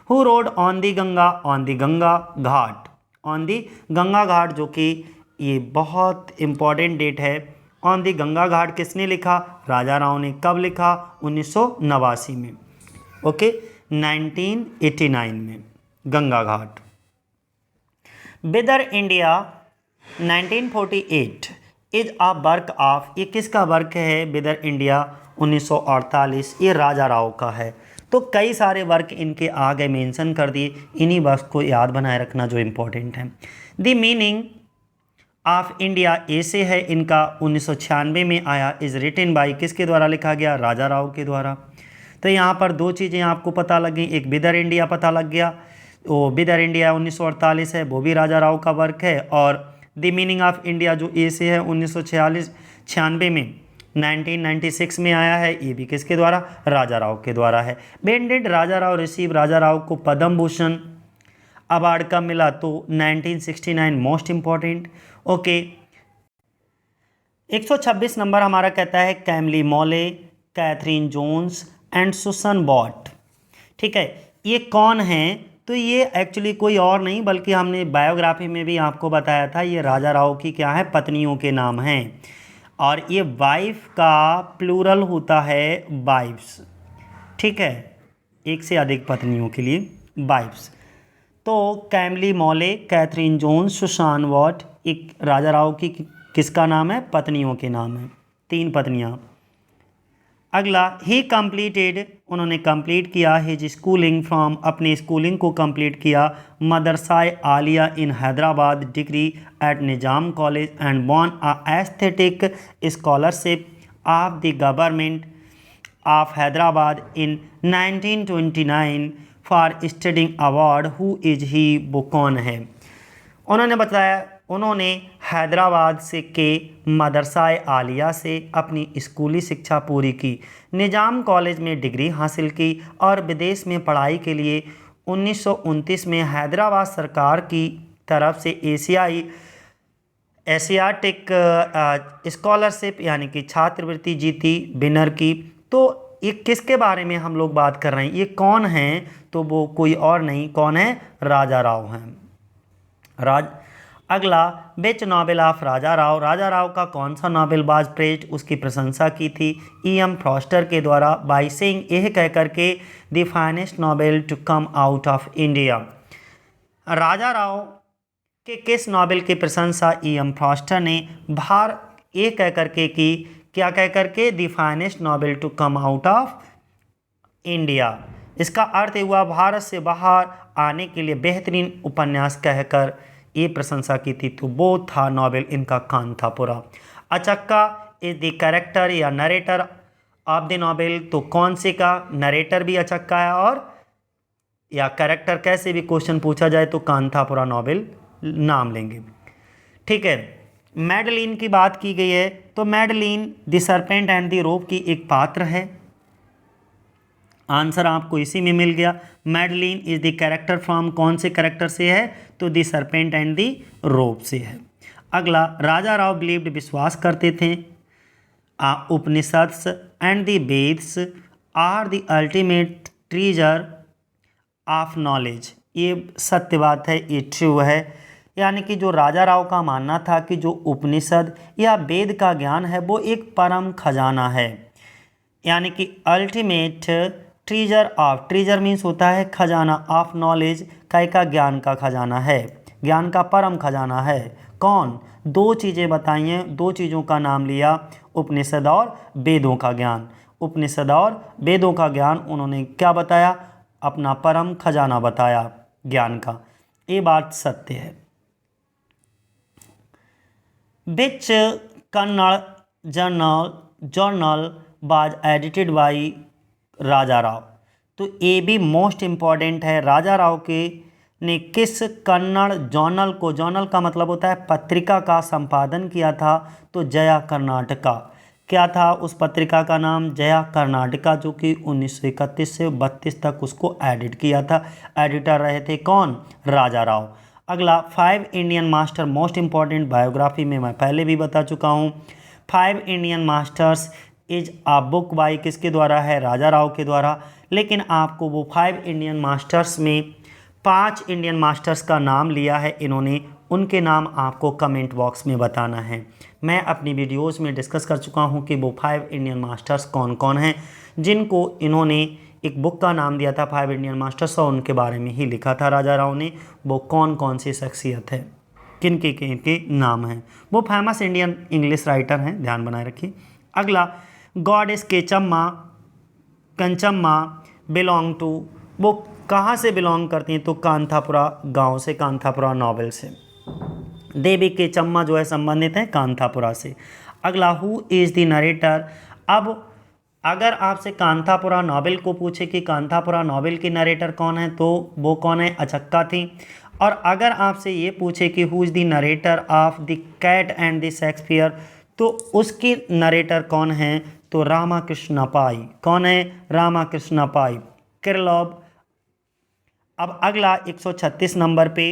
Who wrote on the Ganga, on the Ganga ghat, on the Ganga ghat, जो कि ये बहुत इंपॉर्टेंट डेट है। ऑन दी गंगा घाट किसने लिखा? राजा राव ने। कब लिखा? 1989 में, ओके, 1989 में, Ganga ghat. Whither India 1948 is a work of, ये किसका वर्क है? बिदर इंडिया 1948, ये राजा राव का है। तो कई सारे वर्क इनके आगे मेंशन कर दिए, इन्हीं वर्क को याद बनाए रखना जो इम्पोर्टेंट है। द मीनिंग ऑफ इंडिया ऐसे है इनका 1996 में आया। इज़ रिटन बाई, किसके द्वारा लिखा गया? राजा राव के द्वारा। तो यहाँ पर दो चीज़ें आपको पता लग गई, एक बिदर इंडिया पता लग गया, वो बिदर इंडिया 1948 है, वो भी राजा राव का वर्क है। और द मीनिंग ऑफ इंडिया जो ए से है 1996 में, 1996 में आया है, ये भी किसके द्वारा? राजा राव के द्वारा है। When did Raja Rao receive, Raja Rao को पद्म भूषण अवार्ड कब मिला? तो 1969, मोस्ट इम्पॉर्टेंट, ओके। 126 नंबर हमारा कहता है Camille Mouly, Katherine Jones and Susan Vaught, ठीक है, ये कौन हैं? तो ये एक्चुअली कोई और नहीं बल्कि हमने बायोग्राफी में भी आपको बताया था, ये राजा राव की क्या है? पत्नियों के नाम हैं। और ये वाइफ का प्लूरल होता है वाइफ्स, ठीक है, एक से अधिक पत्नियों के लिए वाइफ्स। तो Camille Mouly, Katherine Jones, Susan Vaught, एक राजा राव की किसका नाम है? पत्नियों के नाम है, 3 पत्नियां। अगला, ही कंप्लीटेड, उन्होंने कंप्लीट किया हिज स्कूलिंग फ्रॉम, अपनी स्कूलिंग को कंप्लीट किया Madrasa Aliya in Hyderabad, degree at Nizam college and won a aesthetic scholarship of the government of Hyderabad in 1929 for studying abroad. Who is he, वो कौन है? उन्होंने बताया उन्होंने हैदराबाद से के मदरसा आलिया से अपनी स्कूली शिक्षा पूरी की, निजाम कॉलेज में डिग्री हासिल की और विदेश में पढ़ाई के लिए 1929 में हैदराबाद सरकार की तरफ से एशियाटिक स्कॉलरशिप यानी कि छात्रवृत्ति जीती, विनर की। तो ये किसके बारे में हम लोग बात कर रहे हैं? ये कौन हैं? तो वो कोई और नहीं, कौन है? राजा राव हैं। अगला, विच नॉवेल ऑफ राजा राव, राजा राव का कौन सा नॉवेल वाज प्रेज्ड, उसकी प्रशंसा की थी E.M. फॉस्टर के द्वारा बाय सेइंग, यह कह करके the finest novel to come out of India. Raja Rao के किस नॉवेल की प्रशंसा E.M. फॉस्टर ने ये कह करके की, क्या कह करके? The finest novel to come out of India. इसका अर्थ हुआ भारत से बाहर आने के लिए बेहतरीन उपन्यास कहकर ये प्रशंसा की थी। तो वो था नॉवेल इनका Kanthapura. Achakka is the character या नरेटर ऑफ द नॉवेल, तो कौन से का? नरेटर भी अचक्का है और या कैरेक्टर, कैसे भी क्वेश्चन पूछा जाए तो कांथापुरा नॉवेल नाम लेंगे, ठीक है। मैडलिन की बात की गई है, तो Madeline the serpent and the rope की एक पात्र है। आंसर आपको इसी में मिल गया। Madeleine is the character from, कौन से कैरेक्टर से है? तो the serpent and the rope से है। अगला, राजा राव बिलीव्ड, विश्वास करते थे, Upanishads and the Vedas are the ultimate treasure of knowledge. ये सत्य बात है, ये ट्रू है। यानी कि जो राजा राव का मानना था कि जो उपनिषद या वेद का ज्ञान है वो एक परम खजाना है, यानी कि ultimate treasure of, treasure means होता है खजाना, ऑफ नॉलेज का ज्ञान का खजाना है, ज्ञान का परम खजाना है। कौन? 2 चीज़ें बताई हैं, 2 चीज़ों का नाम लिया, उपनिषद और वेदों का ज्ञान। उपनिषद और वेदों का ज्ञान उन्होंने क्या बताया? अपना परम खजाना बताया ज्ञान का। ये बात सत्य है। Which Kannada journal was edited by Raja Rao, तो ये भी मोस्ट इम्पॉर्टेंट है। राजा राव के ने किस कन्नड़ जर्नल को, जर्नल का मतलब होता है पत्रिका, का संपादन किया था? तो जया कर्नाटका। क्या था उस पत्रिका का नाम? जया कर्नाटका, जो कि 1931 से 32 तक उसको एडिट किया था। एडिटर रहे थे कौन? राजा राव। अगला 5 Indian master most important biography में मैं पहले भी बता चुका हूँ। 5 Indian masters is a book by किसके द्वारा है? राजा राव के द्वारा। लेकिन आपको वो 5 इंडियन मास्टर्स में 5 इंडियन मास्टर्स का नाम लिया है इन्होंने, उनके नाम आपको कमेंट बॉक्स में बताना है। मैं अपनी वीडियोस में डिस्कस कर चुका हूं कि वो 5 इंडियन मास्टर्स कौन कौन हैं जिनको इन्होंने एक बुक का नाम दिया था 5 इंडियन मास्टर्स, और उनके बारे में ही लिखा था राजा राव ने। वो कौन कौन सी शख्सियत है, किन के नाम हैं। वो फेमस इंडियन इंग्लिश राइटर हैं, ध्यान बनाए रखिए। अगला गॉडेस कंचम्मा बिलोंग टू, वो कहाँ से बिलोंग करती हैं? तो कांथापुरा गांव से, कांथापुरा नॉवेल से। देवी के चम्मा जो है संबंधित है कांथापुरा से। अगला हु इज़ द नरेटर। अब अगर आपसे कांथापुरा नॉवेल को पूछे कि कांथापुरा नॉवेल की नरेटर कौन है, तो वो कौन है? अचक्का थी। और अगर आपसे ये पूछे कि who is the narrator of the cat and the Shakespeare, तो उसकी नरेटर कौन है? तो रामाकृष्ण पाई। कौन है? रामाकृष्ण पाई। किरलोब। अब अगला 136 नंबर पे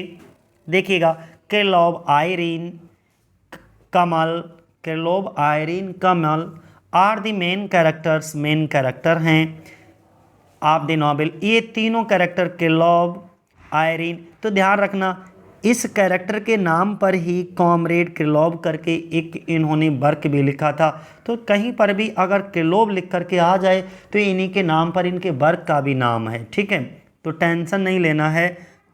देखिएगा, Kirillov Irene Kamal are the main characters, main character हैं ऑफ द नॉवेल। ये तीनों कैरेक्टर किरलोब, आयरीन, तो ध्यान रखना इस कैरेक्टर के नाम पर ही कॉमरेड किरलोब करके एक इन्होंने वर्क भी लिखा था। तो कहीं पर भी अगर किरलोब लिख करके आ जाए तो इन्हीं के नाम पर इनके वर्क का भी नाम है, ठीक है। तो टेंशन नहीं लेना है,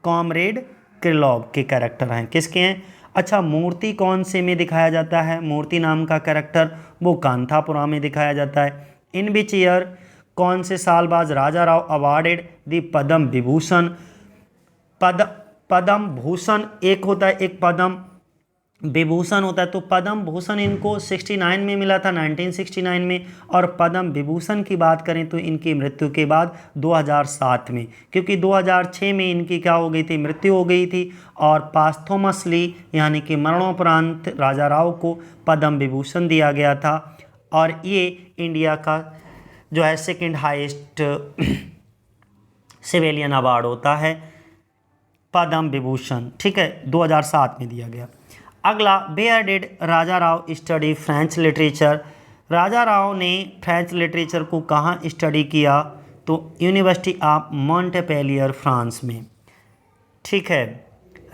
कॉमरेड किरलोब के कैरेक्टर हैं। किसके हैं? अच्छा, मूर्ति कौन से में दिखाया जाता है? मूर्ति नाम का कैरेक्टर वो कांथापुरा में दिखाया जाता है। इन विच ईयर, कौन से साल बाद राजा राव अवार्डेड द पद्म विभूषण? पद्म भूषण एक होता है, एक पद्म विभूषण होता है। तो पद्म भूषण इनको 69 में मिला था, 1969 में। और पद्म विभूषण की बात करें तो इनकी मृत्यु के बाद 2007 में, क्योंकि 2006 में इनकी क्या हो गई थी? मृत्यु हो गई थी। और पास्थोमसली यानी कि मरणोपरांत राजा राव को पद्म विभूषण दिया गया था। और ये इंडिया का जो है सेकेंड हाईएस्ट सिविलियन अवार्ड होता है पद्म विभूषण, ठीक है, 2007 में दिया गया। अगला, where did Raja Rao study French literature? Raja Rao ने फ्रेंच लिटरेचर को कहाँ स्टडी किया? तो यूनिवर्सिटी ऑफ मॉन्टेपेलियर फ्रांस में, ठीक है।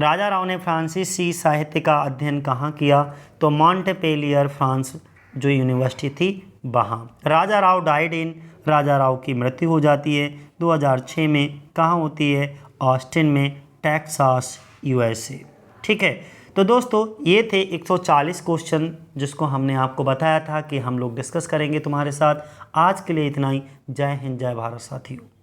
राजा राव ने फ्रांसीसी साहित्य का अध्ययन कहाँ किया? तो मॉन्टेपेलियर फ्रांस जो यूनिवर्सिटी थी वहाँ। राजा राव डाइड इन, राजा राव की मृत्यु हो जाती है 2006 में। कहाँ होती है? ऑस्टिन में, टेक्सास, यूएसए, ठीक है। तो दोस्तों ये थे 140 क्वेश्चन जिसको हमने आपको बताया था कि हम लोग डिस्कस करेंगे तुम्हारे साथ। आज के लिए इतना ही। जय हिंद, जय भारत साथियों।